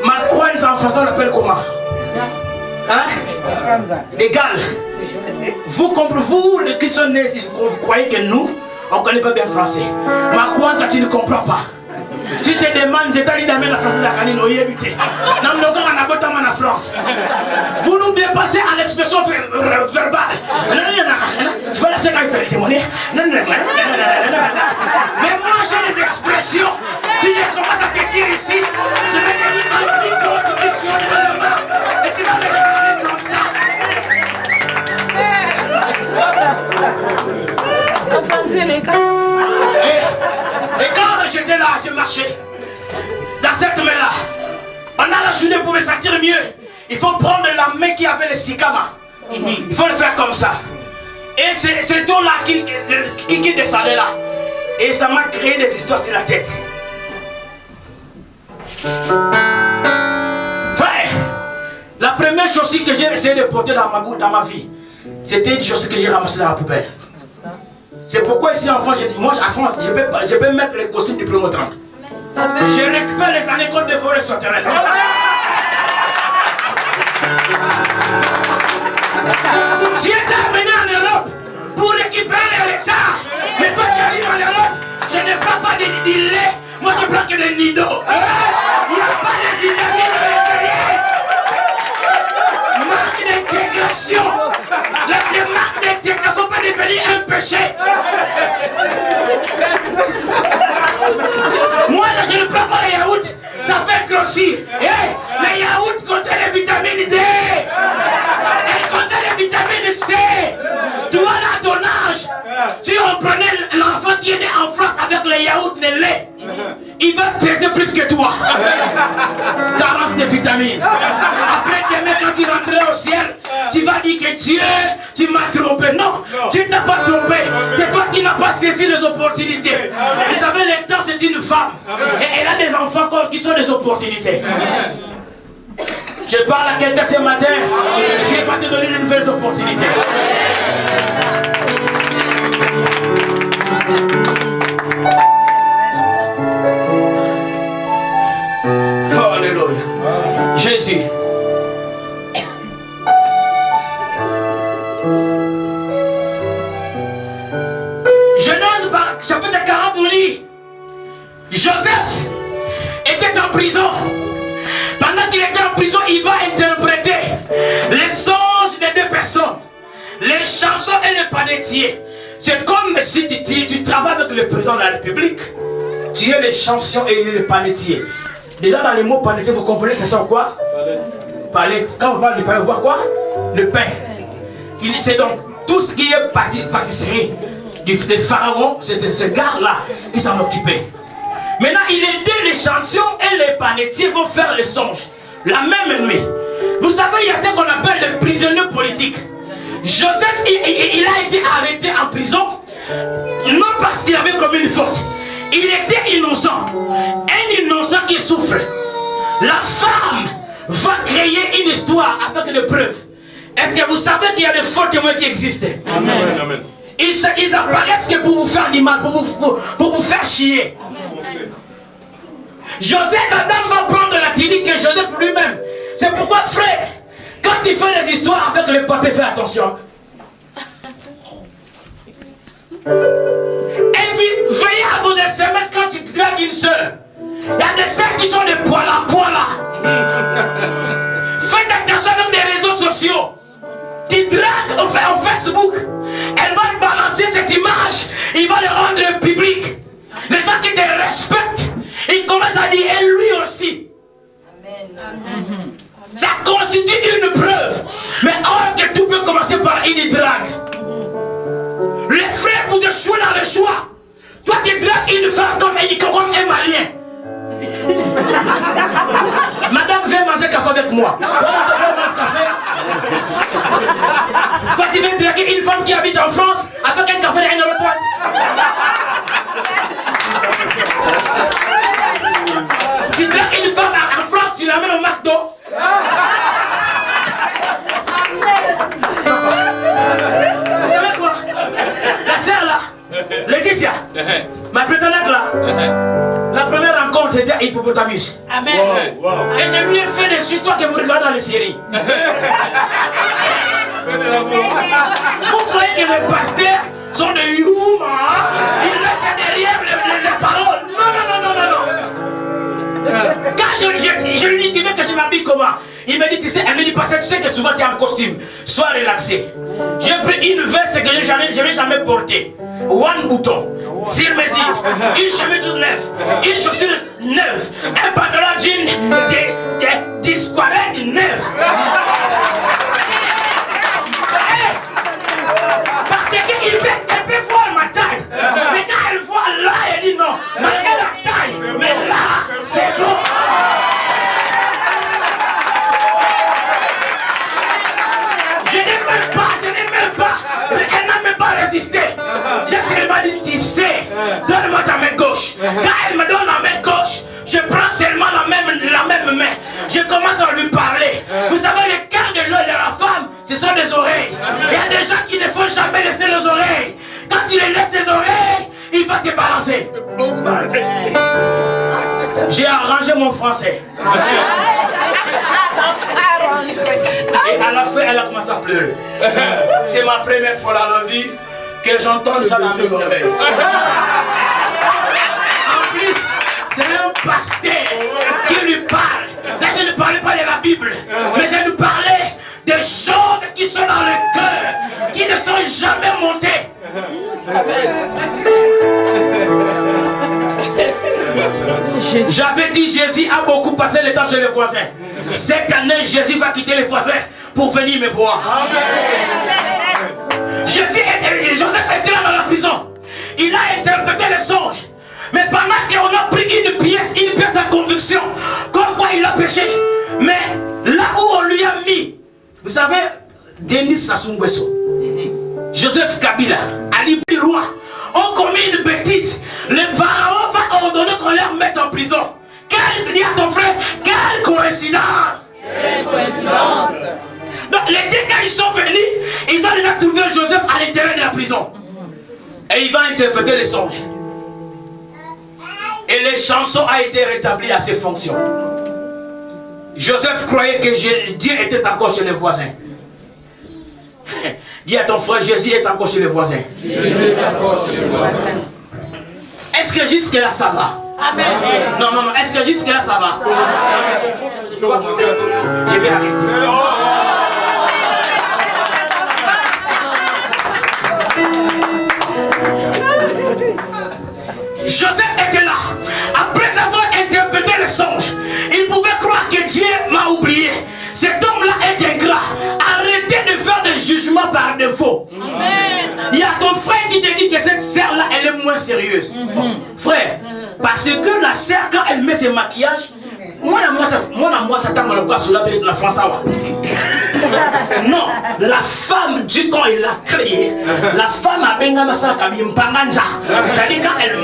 [SPEAKER 3] Ma coins en français on l'appelle comment? Hein? Égal. Vous comprenez, vous les chrétiens, vous croyez que nous, on ne connaît pas bien le français. Ma coins, tu ne comprends pas. Tu te demandes, je t'ai dit d'amener la française à Canine, on y est buté. Nous sommes en France. Vous nous dépassez à l'expression verbale. Tu vas laisser quand il peut témoigner. Mais moi j'ai des expressions. Si je commence à te dire ici, je vais te dire anticonstitutionnellement. Et tu vas me regarder comme ça.
[SPEAKER 4] les cas.
[SPEAKER 3] Et quand j'étais là, je marchais dans cette main-là. Pendant la journée, pour me sentir mieux, il faut prendre la main qui avait le sikama. Il faut le faire comme ça. Et c'est ce ton-là qui descendait là. Et ça m'a créé des histoires sur la tête. Frère, la première chaussure que j'ai essayé de porter dans ma vie, c'était une chaussure que j'ai ramassée dans la poubelle. C'est pourquoi ici en France, moi en France, je peux mettre les costumes du promo 30. Je récupère les années qu'on dévorait sur terrain. Tu es amené en Europe pour récupérer les retards. Mais quand tu arrives en Europe, je ne prends pas de lait, moi je prends que des nidos. Il n'y a pas de vitamines à l'intérieur. Marque d'intégration. Les marques d'intégration sont pas devenues un péché. Moi là je ne prends pas les yaourts, ça fait grossir. Les yaourts contiennent les vitamines D. Et contiennent les vitamines C. Tu vois là ton âge, si on prenait l'enfant qui est né en France avec les yaourts, les laits, il va peser plus que toi. Carence de vitamines. Après demain quand tu rentreras au ciel, tu vas dire que Dieu, tu m'as trompé. Non, tu ne t'as pas trompé. C'est toi qui n'as pas saisi les opportunités. Vous savez, le temps c'est une femme. Et elle a des enfants qui sont des opportunités. Je parle à quelqu'un ce matin. Dieu va te donner de nouvelles opportunités. Alléluia. Jésus. Genèse chapitre 40 nous dit, Joseph était en prison. Pendant qu'il était en prison, il va interpréter les songes des deux personnes, les chansons et les panetiers. C'est comme si tu travailles avec le président de la République. Tu es les chansons et les panetiers. Déjà dans les mots panetier, vous comprenez c'est ça quoi? Palette. Quand on parle de palette, on voit quoi? Le pain. C'est donc tout ce qui est pâtisserie des pharaons, c'était ce gars-là qui s'en occupait. Maintenant, il aidait les chansons et les panetiers vont faire les songes. La même nuit. Vous savez, il y a ce qu'on appelle les prisonniers politiques. Joseph, il a été arrêté en prison, non parce qu'il avait commis une faute. Il était innocent. Un innocent qui souffre. La femme va créer une histoire avec des preuves. Est-ce que vous savez qu'il y a des faux témoins qui existent? Amen. Amen. Ils apparaissent que pour vous faire du mal, pour vous faire chier. Joseph, la dame va prendre la technique que Joseph lui-même. C'est pourquoi, frère, quand il fait des histoires avec le papier, fais attention. Et veillez à vos SMS quand tu dragues une soeur. Il y a des soeurs qui sont des poils à poils. Faites attention avec les réseaux sociaux. Tu dragues en Facebook. Elle va te balancer cette image. Il va le rendre public. Les gens qui te respectent, ils commencent à dire et lui aussi. Amen. Ça constitue une preuve. Mais or que tout peut commencer par une drague. Les frères, vous échouez dans le choix. Toi, tu dragues une femme comme un malien. Madame, viens manger café avec moi. Toi, tu viens draguer une femme qui habite en France avec un café et une retraite. Tu dragues une femme en France, tu l'amènes au McDo. Vous savez quoi? La sœur là, Laetitia, ma prétendante là, la première rencontre c'était à Hippopotamus. Amen. Wow. Et je lui ai fait des histoires que vous regardez dans les séries. Vous croyez que les pasteurs sont des humains? Ils restent derrière les paroles. Non. Quand je lui dis, tu veux que je m'habille comment? Il me dit, tu sais, elle me dit, parce que tu sais que souvent tu es en costume. Sois relaxé. J'ai pris une veste que je n'ai jamais portée. One bouton. Sur mesure. Une chemise toute neuve. Une chaussure neuve. Un pantalon jean de squarette neuve. Parce qu'il peut voir ma taille. J'ai arrangé mon français. Et à la fin, elle a commencé à pleurer. C'est ma première fois dans la vie que j'entends ça dans mes oreilles. En plus, c'est un pasteur qui lui parle. Là, je ne parlais pas de la Bible, mais je lui parlais des choses qui sont dans le cœur, qui ne sont jamais montées. J'avais dit Jésus a beaucoup passé le temps chez les voisins. Cette année, Jésus va quitter les voisins pour venir me voir. Joseph était là dans la prison. Il a interprété les songes. Mais pendant qu'on a pris une pièce à conviction, comme quoi il a péché. Mais là où on lui a mis, vous savez, Denis Sassou Nguesso, Joseph Kabila, Ali Roi, ont commis une bêtise. Le pharaon va ordonner qu'on les mette en prison. Dis à ton frère, quelle coïncidence!
[SPEAKER 4] Quelle coïncidence!
[SPEAKER 3] Donc, les deux, quand ils sont venus, ils ont déjà trouvé Joseph à l'intérieur de la prison. Et il va interpréter les songes. Et les chansons ont été rétablies à ses fonctions. Joseph croyait que Dieu était encore chez les voisins. Dis à ton frère, Jésus est encore chez les voisins.
[SPEAKER 4] Jésus est encore chez les voisins.
[SPEAKER 3] Est-ce que jusque là ça va?
[SPEAKER 4] Amen.
[SPEAKER 3] Non. Est-ce que jusque là ça va? Je vais arrêter. Joseph était là. Après avoir interprété le songe, il pouvait croire que Dieu m'a oublié. Cet homme-là est ingrat. Arrêtez de faire des jugements par défaut. Amen. Il y a ton frère qui te dit que cette sœur-là, elle est moins sérieuse. Frère, parce que la sœur, quand elle met ses maquillages, moi, ça t'a mal au corps sur la France. Non, la femme, Dieu, quand il l'a créée, la femme a bengama ça kabi mpanganja. C'est-à-dire quand elle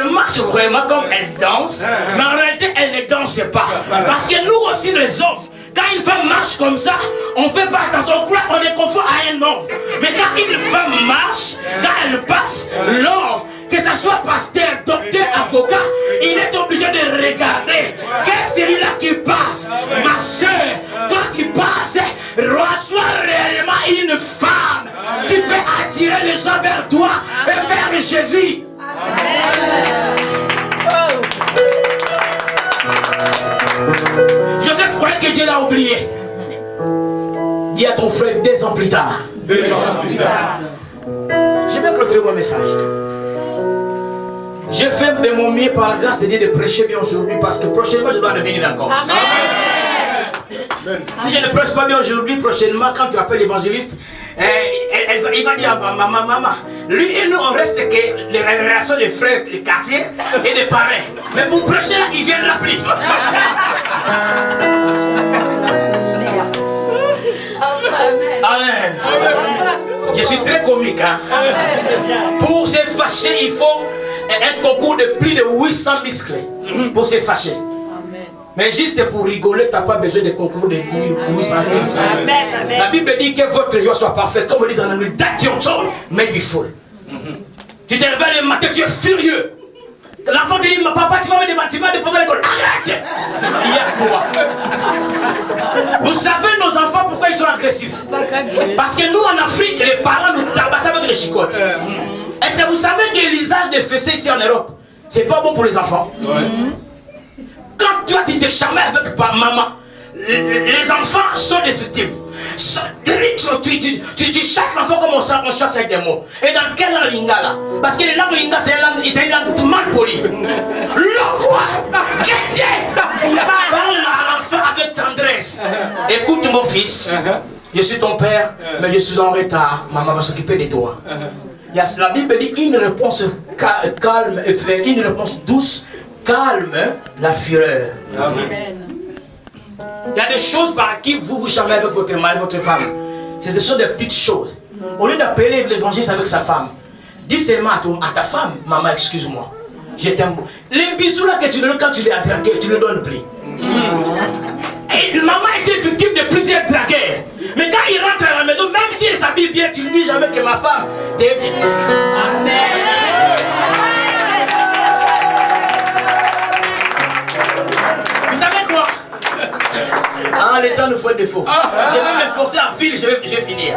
[SPEAKER 3] marche vraiment comme elle danse, mais en réalité, elle ne danse pas. Parce que nous aussi, les hommes, quand une femme marche comme ça, on ne fait pas attention, on croit qu'on est confort à un homme. Mais quand une femme marche, quand elle passe, l'homme, que ce soit pasteur, docteur, avocat, il est obligé de regarder que celui-là qui passe, ma soeur, quand il passe, reçois réellement une femme qui peut attirer les gens vers toi et vers Jésus. Joseph croyait que Dieu l'a oublié. Dis à ton frère 2 ans plus tard.
[SPEAKER 2] 2 ans plus tard.
[SPEAKER 3] Je vais clôturer mon message. Je fais de mon mieux par la grâce de Dieu de prêcher bien aujourd'hui parce que prochainement je dois revenir encore.
[SPEAKER 4] Amen.
[SPEAKER 3] Si je ne prêche pas bien aujourd'hui, prochainement quand tu appelles l'évangéliste, il va dire à maman, lui et nous on reste que les relations des frères, des quartiers et des parents. Mais pour prêcher là, il viendra plus. Amen. Je suis très comique. Hein? Pour se fâcher, il faut un concours de plus de 800 muscles pour se fâcher. Mais juste pour rigoler, tu n'as pas besoin de concours de 800 muscles. La Bible dit que votre joie soit parfaite. Comme on dit en anglais, that your joy may be full. Tu te réveilles le matin, tu es furieux. L'enfant te dit, papa, tu vas me déposer à l'école. Arrête! Il y a quoi? Vous savez, nos enfants, pourquoi ils sont agressifs? Parce que nous, en Afrique, les parents nous tabassent avec les chicottes. Est-ce que vous savez que l'usage des fessées ici en Europe, c'est pas bon pour les enfants? Quand toi, tu te chamailles avec maman, les enfants sont des victimes. Tu chasses l'enfant comme on chasse avec des mots. Et dans quelle langue lingala? Parce que les langues lingala, c'est une langue mal polie. L'angoisse, parle à l'enfant avec tendresse. Écoute mon fils, je suis ton père, mais je suis en retard. Maman va s'occuper de toi. La Bible dit une réponse calme, une réponse douce, calme la fureur. Amen. Il y a des choses par qui vous chamez avec votre mari, votre femme. C'est des choses, des petites choses. Au lieu d'appeler l'évangile avec sa femme, dis seulement à ta femme, maman, excuse-moi, je t'aime. Les bisous là que tu donnes quand tu les as dragués, tu ne les donnes plus. Et maman était victime de plusieurs dragueurs. Mais quand il rentre à la maison, même s'il s'habille bien, tu ne dis jamais que ma femme t'es bien. Amen.
[SPEAKER 1] le temps nous fait défaut. Je vais me forcer à pile, je vais finir.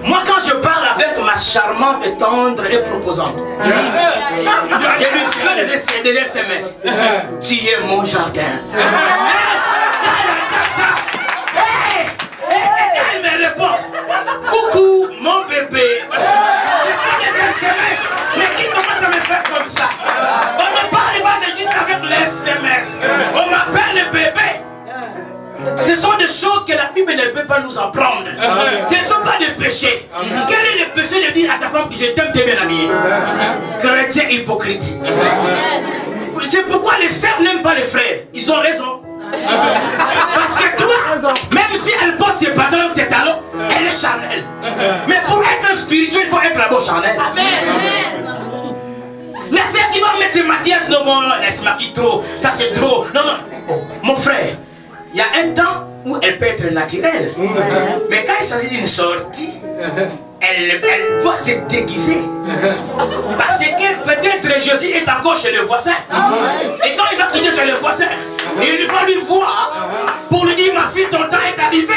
[SPEAKER 1] Moi, quand je parle avec ma charmante, tendre et proposante, je lui fais des SMS. Tu es mon jardin. Elle me répond, coucou mon bébé. Ce sont des SMS. Mais qui commence à me faire comme ça? On ne parle pas juste avec les SMS. On m'appelle le bébé. Ce sont des choses que la Bible ne peut pas nous apprendre. Ce ne sont pas des péchés. Quel est le péché de dire à ta femme que je t'aime, t'es bien habillé? Chrétien hypocrite. C'est pourquoi les sœurs n'aiment pas les frères. Ils ont raison. Parce que toi, même si elle porte ses pantalons, tes talons, elle est charnelle. Mais pour être spirituel, il faut être d'abord charnel. Amen. La sœur qui va mettre ses maquillages, non, bon, elle se maquille trop, ça c'est trop. Non, non. Oh, mon frère, il y a un temps où elle peut être naturelle. Mais quand il s'agit d'une sortie, elle doit se déguiser. Parce que peut-être Jésus est encore chez le voisin. Et quand il va quitter chez le voisin, il va lui voir pour lui dire, ma fille, ton temps est arrivé.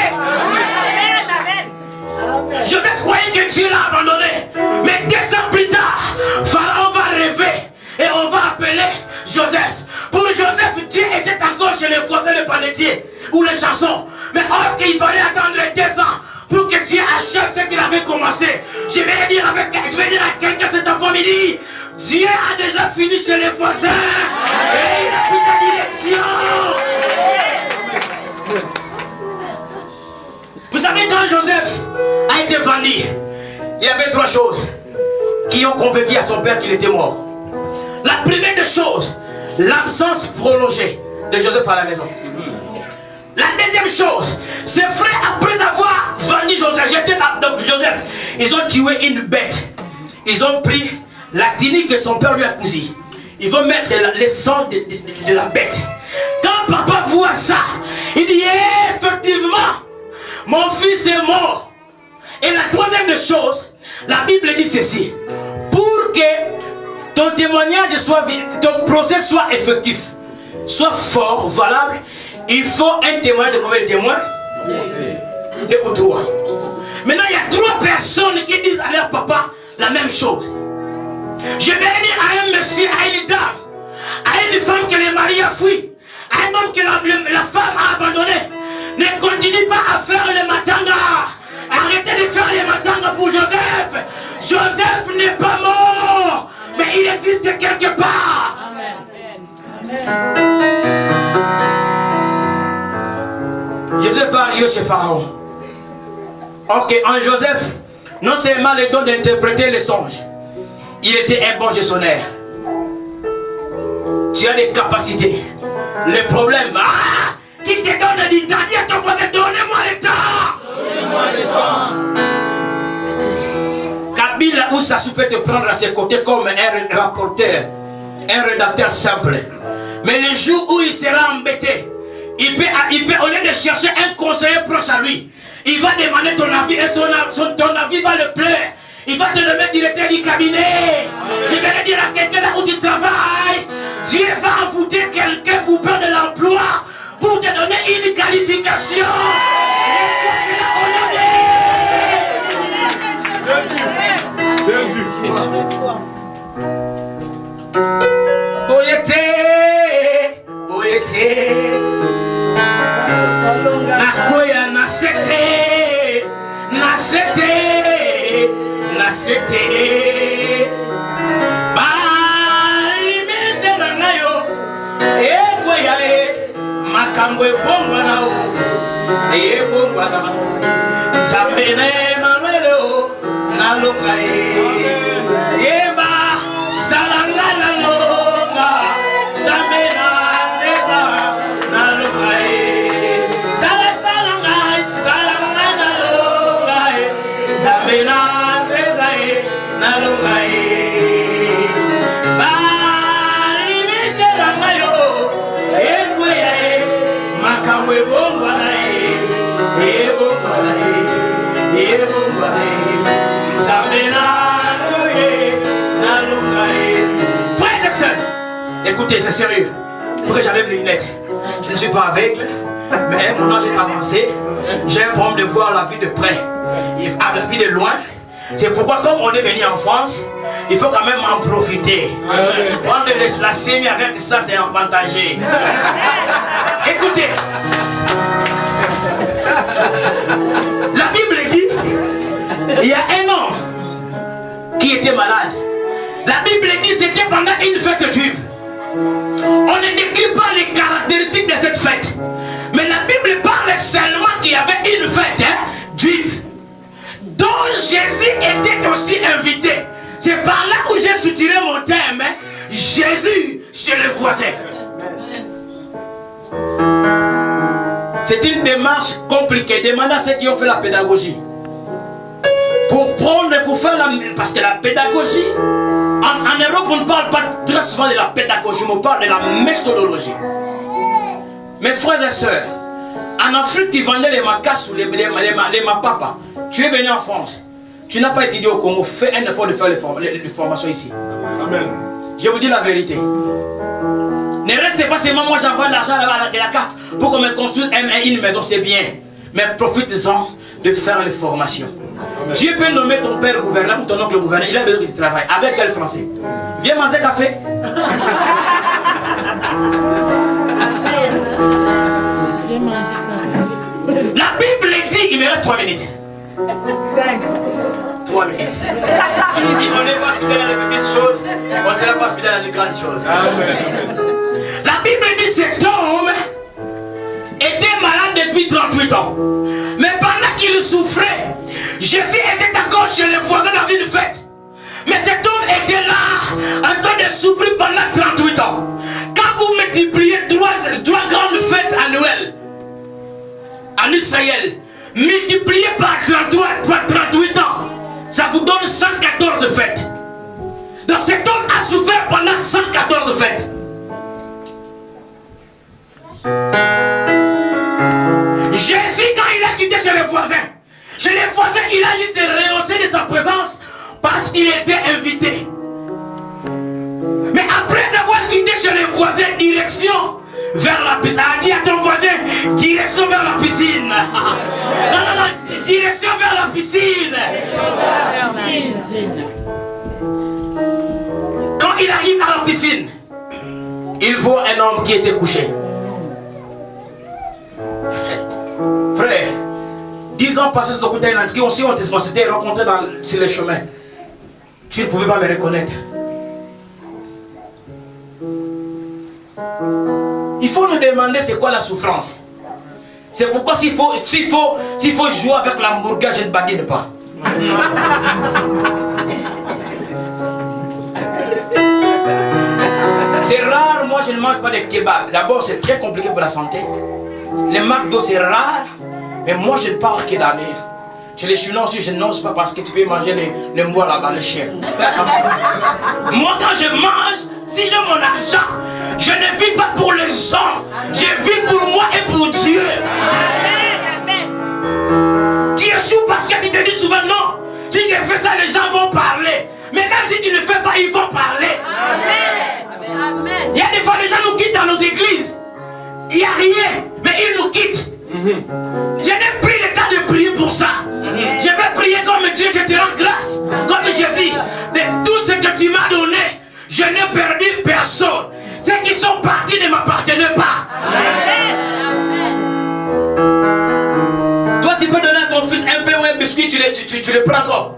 [SPEAKER 1] Je te croyais que Dieu l'a abandonné. Mais 2 ans plus tard, Pharaon va rêver et on va appeler Joseph. Pour Joseph, Dieu était encore chez les voisins de panetier ou les chansons. Mais or qu'il fallait attendre 2 ans pour que Dieu achève ce qu'il avait commencé. Je vais dire à quelqu'un cet après-midi, Dieu a déjà fini chez les voisins et il a pris ta direction. Vous savez, quand Joseph a été vendu, il y avait 3 choses qui ont convaincu à son père qu'il était mort. La première des choses, l'absence prolongée de Joseph à la maison. La deuxième chose, ses frères, après avoir vendu Joseph, Joseph, ils ont tué une bête. Ils ont pris la tunique que son père lui a cousue. Ils vont mettre le sang de la bête. Quand papa voit ça, il dit effectivement, mon fils est mort. Et la troisième des choses, la Bible dit ceci: pour que ton témoignage soit, ton procès soit effectif, soit fort, valable, il faut un témoin de combien de témoins? 2 ou 3. Maintenant, il y a 3 personnes qui disent à leur papa la même chose. Je vais dire à un monsieur, à une dame, à une femme que le mari a fui, à un homme que la femme a abandonné. Ne continue pas à faire le matanga. Arrêtez de faire les matanga pour Joseph. Joseph n'est pas mort, mais il existe quelque part. Amen. Joseph va arriver chez Pharaon. Ok, en Joseph, non seulement le don d'interpréter les songes, il était un bon gestionnaire. Tu as des capacités. Le problème, qui te donne du temps? Dis à ton voisin, donnez-moi le temps. Donnez-moi le temps. Kabila ou Sassou peut te prendre à ses côtés comme un rapporteur, un rédacteur simple. Mais le jour où il sera embêté, il peut, au lieu de chercher un conseiller proche à lui, il va demander ton avis et ton avis va le plaire. Il va te nommer directeur du cabinet. Je vais dire à quelqu'un là où tu travailles, Dieu va envoûter quelqu'un pour peur de l'emploi, pour te donner une qualification. Reçois cela au nom de Jésus. Boyete, boyete. Nakoya nasete, nasete, nasete. Balimete nanayo, ekoya makambo ebomba nao, ebomba na. Sabene Manuelo, nalonga yeba salanga nalonga, sabena teza nalonga salanga nalonga, sabena teza nalonga balimite nanayo, ekweya makambo ebomba na ebomba na ebomba na sabena nalonga. Frères et sœurs, écoutez, c'est sérieux. Pourquoi j'enlève les lunettes? Je ne suis pas aveugle, Mais mon âge est avancé. J'ai un problème de voir la vie de près. La vie de loin. C'est pourquoi, comme on est venu en France, il faut quand même en profiter. Prendre la sémie avec ça, c'est avantagé. Écoutez. La Bible dit, il y a un homme qui était malade. La Bible dit c'était pendant une fête juive. On ne décrit pas les caractéristiques de cette fête. Mais la Bible parle seulement qu'il y avait une fête juive dont Jésus était aussi invité. C'est par là où j'ai soutiré mon thème. Jésus chez le voisin. C'est une démarche compliquée. Demandez à ceux qui ont fait la pédagogie. Pour faire la... Parce que la pédagogie, en Europe, on ne parle pas très souvent de la pédagogie, mais on parle de la méthodologie. Mes frères et sœurs, en Afrique, tu vendais les macasses ou les mapapas. Tu es venu en France. Tu n'as pas étudié au Congo. Fais un effort de faire les formations ici. Amen. Je vous dis la vérité. Ne restez pas seulement, moi j'envoie l'argent là-bas de la carte pour qu'on me construise une maison, c'est bien. Mais profite-en de faire les formations. Amen. Dieu peut nommer ton père gouverneur ou ton oncle gouverneur. Il a besoin de travail. Avec quel français? Viens manger café. La Bible dit, il me reste 3 minutes. 3 minutes. Si on n'est pas fidèle à les petites choses, on ne sera pas fidèle à les grandes choses. Amen. La Bible dit cet homme était malade depuis 38 ans. Mais pendant qu'il souffrait, Jésus était encore chez les voisins dans une fête. Mais cet homme était là, en train de souffrir pendant 38 ans. Quand vous multipliez 3 grandes fêtes annuelles en Israël, multiplié par 38 ans, ça vous donne 114 fêtes. Donc cet homme a souffert pendant 114 fêtes. Jésus, quand il a quitté chez les voisins, il a juste rehaussé de sa présence parce qu'il était invité. Mais après avoir quitté chez les voisins, direction vers la piscine. A dit à ton voisin, direction vers la piscine. Non, direction vers la piscine. Quand il arrive à la piscine, il voit un homme qui était couché. Frère, 10 ans passés sur le côté de l'Antiquité, on s'était rencontrés sur les chemins. Tu ne pouvais pas me reconnaître. Il faut nous demander c'est quoi la souffrance. C'est pourquoi s'il faut jouer avec l'hamburger, je ne badine pas. C'est rare, moi je ne mange pas de kebab. D'abord c'est très compliqué pour la santé. Les McDo c'est rare, mais moi je parle kebab. Chez les Chinois aussi je n'ose pas parce que tu peux manger les mois là-bas, les chiens. Fais attention. Moi quand je mange, si j'ai mon argent, je ne vis pas pour les gens, je vis pour moi et pour Dieu. Tu échoues parce que tu te dis souvent non. Si tu fais ça, les gens vont parler. Mais même si tu ne le fais pas, ils vont parler. Amen. Il y a des fois, les gens nous quittent dans nos églises. Il n'y a rien, mais ils nous quittent. Je n'ai plus le temps de prier pour ça. Je vais prier comme Dieu, je te rends grâce. Comme Jésus, de tout ce que tu m'as donné, je n'ai perdu personne. Ceux qui sont partis ne m'appartenaient pas. Amen. Toi, tu peux donner à ton fils un pain ou un biscuit, tu le prends encore.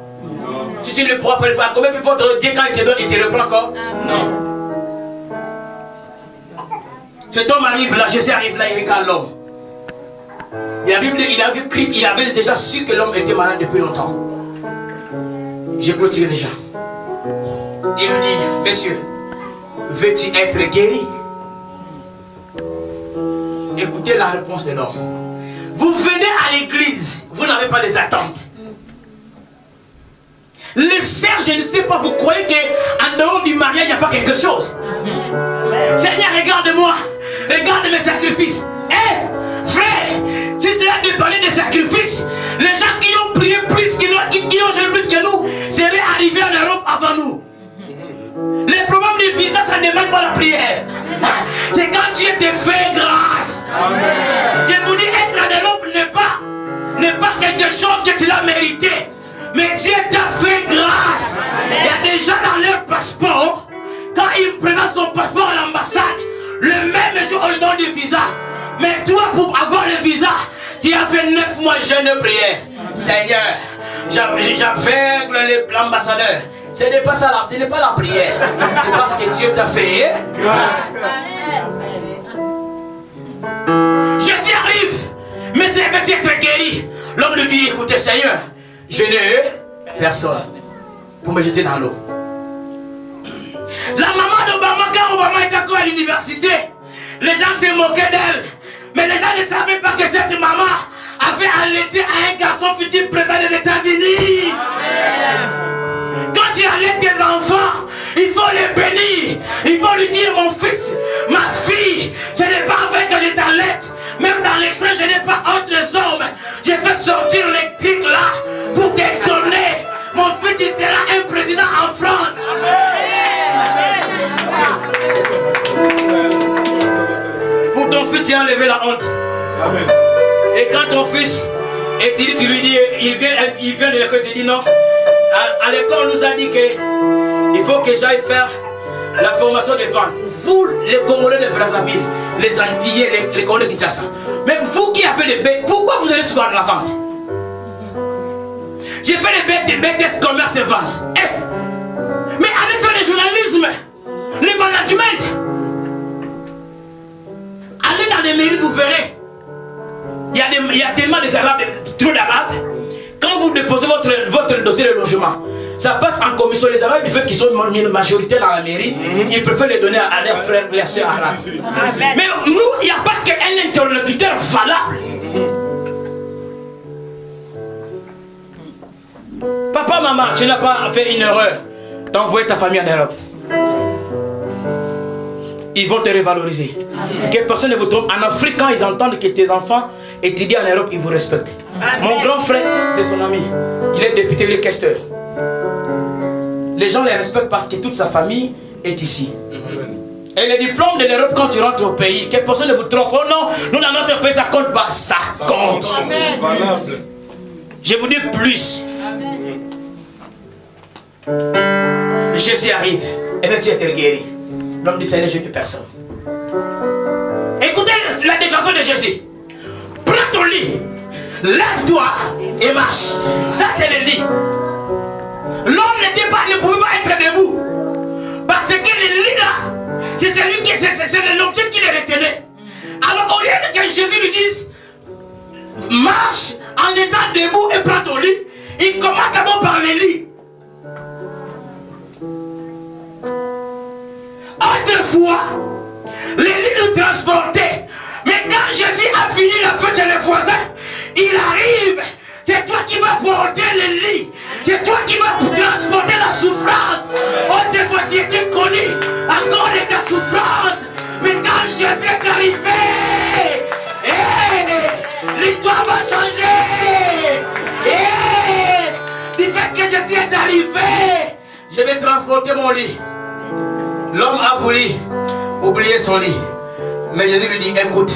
[SPEAKER 1] Si tu ne le prends pas, combien de fois Dieu quand il te donne, il te reprend encore? Non. Cet homme arrive là, Jésus arrive là, il regarde l'homme. La Bible dit, il avait déjà su que l'homme était malade depuis longtemps. J'ai clôturé déjà. Il lui dit, monsieur, veux-tu être guéri? Écoutez la réponse de l'homme. Vous venez à l'église, vous n'avez pas des attentes. Les sœurs, je ne sais pas, vous croyez qu'en dehors du mariage, il n'y a pas quelque chose? Seigneur, regarde-moi, regarde mes sacrifices. Frère, si c'est là de parler des sacrifices, les gens qui ont prié plus que nous, qui ont jeûné plus que nous, seraient arrivés en Europe avant nous. Les problèmes de visa, ça ne demande pas la prière. C'est quand Dieu te fait grâce. Amen.
[SPEAKER 3] quelque chose que tu l'as mérité. Mais Dieu t'a fait grâce. Il y a des gens dans leur passeport, quand ils prennent son passeport à l'ambassade, le même jour on lui donne du visa. Mais toi, pour avoir le visa, tu as fait 9 mois jeûne de prière. Seigneur, j'aveugle l'ambassadeur. Ce n'est pas ça, ce n'est pas la prière. C'est parce que Dieu t'a fait grâce. Jésus arrive, mais c'est que tu es guéri. L'homme lui dit, écoutez Seigneur, je n'ai personne pour me jeter dans l'eau. La maman d'Obama, quand Obama était encore à l'université, les gens se moquaient d'elle. Mais les gens ne savaient pas que cette maman avait allaité à un garçon futur président des États-Unis. Quand tu allaites tes enfants, il faut les bénir. Il faut lui dire, mon fils, ma fille, je n'ai pas envie que je t'allaite. Même dans les trains, je n'ai pas honte des hommes. J'ai fait sortir l'électrique là pour t'étonner. Mon fils, il sera un président en France. Pour ton fils, tu as enlevé la honte. Amen. Et quand ton fils étudie, tu lui dis, il vient de l'école, tu dis non. À l'école, on nous a dit qu'il faut que j'aille faire la formation de vente. Vous, les Congolais de Brazzaville, les Antillais, les Congolais de Kinshasa. Mais vous qui avez les bêtes, pourquoi vous allez souvent à la vente? J'ai fait les bêtes, commerce et vente. Mais allez faire le journalisme, le management. Allez dans les mairies, vous verrez. Il y a tellement des arabes, trop d'arabes. Quand vous déposez votre dossier de logement, ça passe en commission. Les arabes, du fait qu'ils sont une majorité dans la mairie, ils préfèrent les donner à leurs frères, leurs soeurs arabes. Mais nous, il n'y a pas qu'un interlocuteur valable. Papa, maman, tu n'as pas fait une erreur d'envoyer ta famille en Europe. Ils vont te revaloriser. Que personne ne vous trompe. En Afrique, quand ils entendent que tes enfants étudient en Europe, ils vous respectent. Mon grand frère, c'est son ami. Il est député, il est questeur. Les gens les respectent parce que toute sa famille est ici. Et le diplôme de l'Europe, quand tu rentres au pays, que personne ne vous trompe. Oh non, nous dans notre pays, ça compte pas. Ça compte. Je vous dis plus. Jésus arrive. Et bien tu es guéri. L'homme du Seigneur, je n'ai personne. Écoutez la déclaration de Jésus. Prends ton lit, lève-toi et marche. Ça c'est le lit. L'homme ne pouvait pas être debout. Parce que le lit là, c'est celui qui c'est l'objet qui le retenait. Alors au lieu que Jésus lui dise marche en étant debout et prends ton lit, il commence d'abord par le lit. Autrefois, les lits nous transportaient. Mais quand Jésus a fini la fête chez les voisins, il arrive. C'est toi qui vas porter le lit. C'est toi qui vas transporter la souffrance. Autrefois, tu étais connu encore de ta souffrance. Mais quand Jésus est arrivé, l'histoire va changer. Du fait que Jésus est arrivé, je vais transporter mon lit. L'homme a voulu oublier son lit. Mais Jésus lui dit, écoute,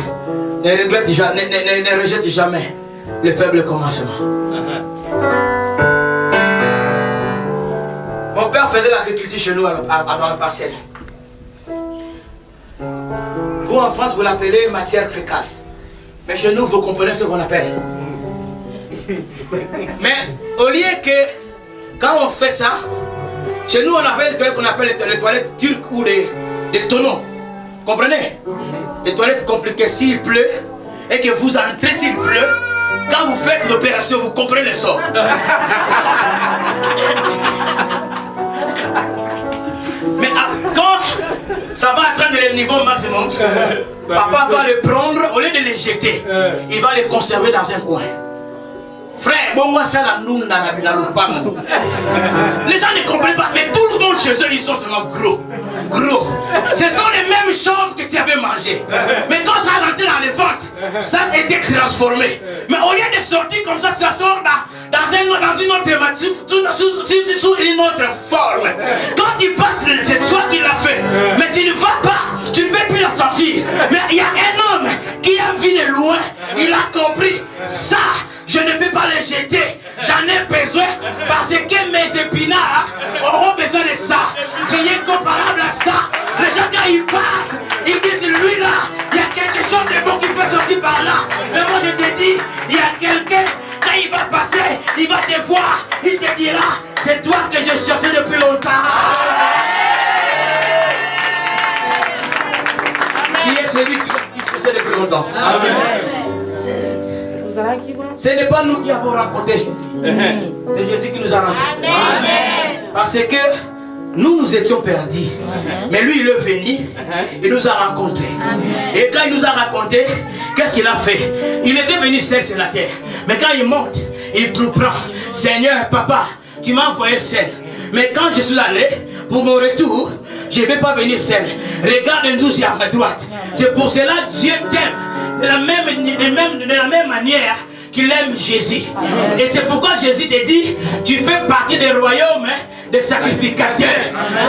[SPEAKER 3] ne rejette jamais le faible commencement. Mon père faisait l'agriculture chez nous dans la parcelle. Vous en France, vous l'appelez matière fécale. Mais chez nous, vous comprenez ce qu'on appelle. Mais au lieu que, quand on fait ça, chez nous, on avait les toilettes qu'on appelle les toilettes turques ou des tonneaux. Comprenez? Les toilettes compliquées s'il pleut et que vous entrez s'il pleut. Quand vous faites l'opération, vous comprenez le sort. Mais quand ça va atteindre le niveau maximum, papa va le prendre, au lieu de les jeter, il va les conserver dans un coin. Frère, bon moi ça la noune dans la lupango. Les gens ne comprennent pas, mais tout le monde chez eux ils sont seulement gros. Gros. Ce sont les mêmes choses que tu avais mangé. Mais quand ça rentrait dans les ventres, ça a été transformé. Mais au lieu de sortir comme ça sort dans une autre matière, sous une autre forme. Quand tu passes, c'est toi qui l'as fait. Mais tu ne vas pas, tu ne veux plus la sortir. Mais il y a un homme qui a vu de loin, il a compris ça. Je ne peux pas les jeter. J'en ai besoin parce que mes épinards auront besoin de ça. Rien comparable à ça. Les gens quand ils passent, ils disent lui là, il y a quelque chose de bon qui peut sortir par là. Mais moi je te dis, il y a quelqu'un, quand il va passer, il va te voir, il te dira, c'est toi que je cherchais depuis longtemps. Qui est celui qui cherchait depuis longtemps? Amen. Ce n'est pas nous qui avons rencontré Jésus. C'est Jésus qui nous a rencontrés. Parce que nous étions perdus. Mais lui, il est venu. Il nous a rencontrés. Et quand il nous a rencontrés, qu'est-ce qu'il a fait? Il était venu seul sur la terre. Mais quand il monte, il nous prend. Seigneur, papa, tu m'as envoyé seul. Mais quand je suis allé, pour mon retour, je ne vais pas venir seul. Regarde d'où j'ai à ma droite. C'est pour cela que Dieu t'aime. De la même manière qu'il aime Jésus. Et c'est pourquoi Jésus te dit, tu fais partie des royaumes des sacrificateurs.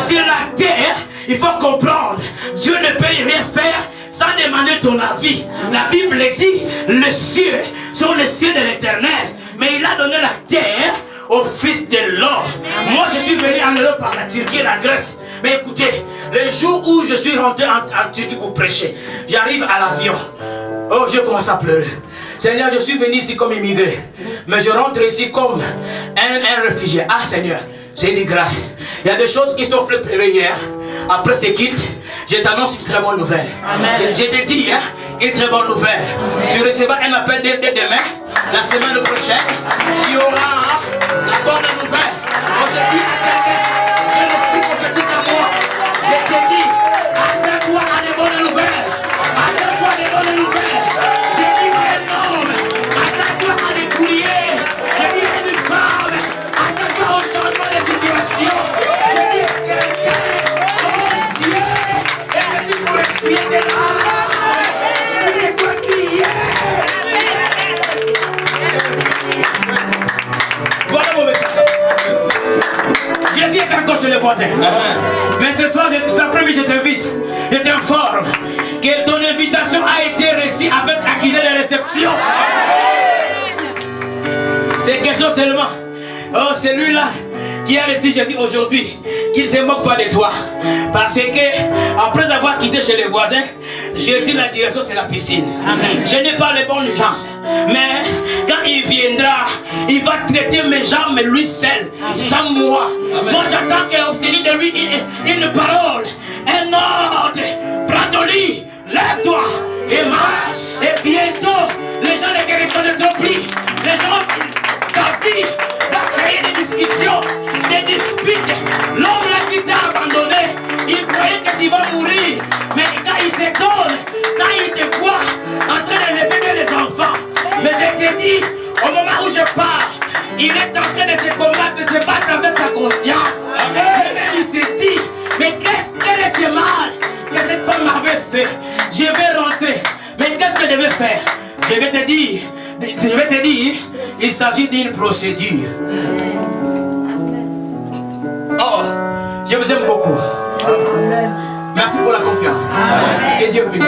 [SPEAKER 3] Sur la terre, il faut comprendre, Dieu ne peut rien faire sans demander ton avis. La Bible dit, les cieux sont les cieux de l'Éternel. Mais il a donné la terre au Fils de l'homme. Moi je suis venu en Europe par la Turquie et la Grèce. Mais écoutez, le jour où je suis rentré en Turquie pour prêcher, j'arrive à l'avion. Oh, je commence à pleurer. Seigneur, je suis venu ici comme immigré. Mais je rentre ici comme un réfugié. Ah Seigneur, j'ai dit grâce. Il y a des choses qui sont faites hier. Après ce quitte, je t'annonce une très bonne nouvelle. Amen. Je te dis, une très bonne nouvelle. Amen. Tu recevras un appel dès demain. La semaine prochaine, tu auras la bonne nouvelle. Moi je dis à quelqu'un, j'ai l'esprit prophétique à moi. Je te dis, attends-toi à des bonnes nouvelles. Attends-toi à des bonnes nouvelles. J'ai dit à un homme, attends-toi à des courriers. J'ai dit à une femme, attends-toi au changement de situation. J'ai dit à quelqu'un, oh Dieu, est venu pour expier tes larmes. C'est toi qui es. Voilà mon message. Jésus est encore chez les voisins. Mais ce soir, cet après-midi, je t'invite, je t'informe que ton invitation a été reçue avec accusé de réception. C'est question seulement. Oh, celui-là qui a reçu Jésus aujourd'hui, qui ne se moque pas de toi. Parce que, après avoir quitté chez les voisins, Jésus, la direction, c'est la piscine. Amen. Je n'ai pas les bonnes jambes. Mais quand il viendra, il va traiter mes jambes, mais lui seul, sans moi. Amen. Moi, j'attends qu'il obtienne de lui une parole, un ordre. Prends ton lit, lève-toi et marche. Et bientôt, les gens ne te reconnaîtront plus. Les gens, ta vie va créer des discussions, des disputes. L'homme là qui t'a abandonné, il croyait que tu vas mourir. Mais quand il s'étonne, quand il te voit en train de lever les enfants. Mais je te dis, au moment où je pars, il est en train de se combattre, de se battre avec sa conscience. Lui-même il s'est dit, mais quel est ce mal que cette femme m'avait fait? Je vais rentrer. Mais qu'est-ce que je vais faire? Je vais te dire, il s'agit d'une procédure. Oh, je vous aime beaucoup. Merci pour la confiance. Que Dieu vous bénisse.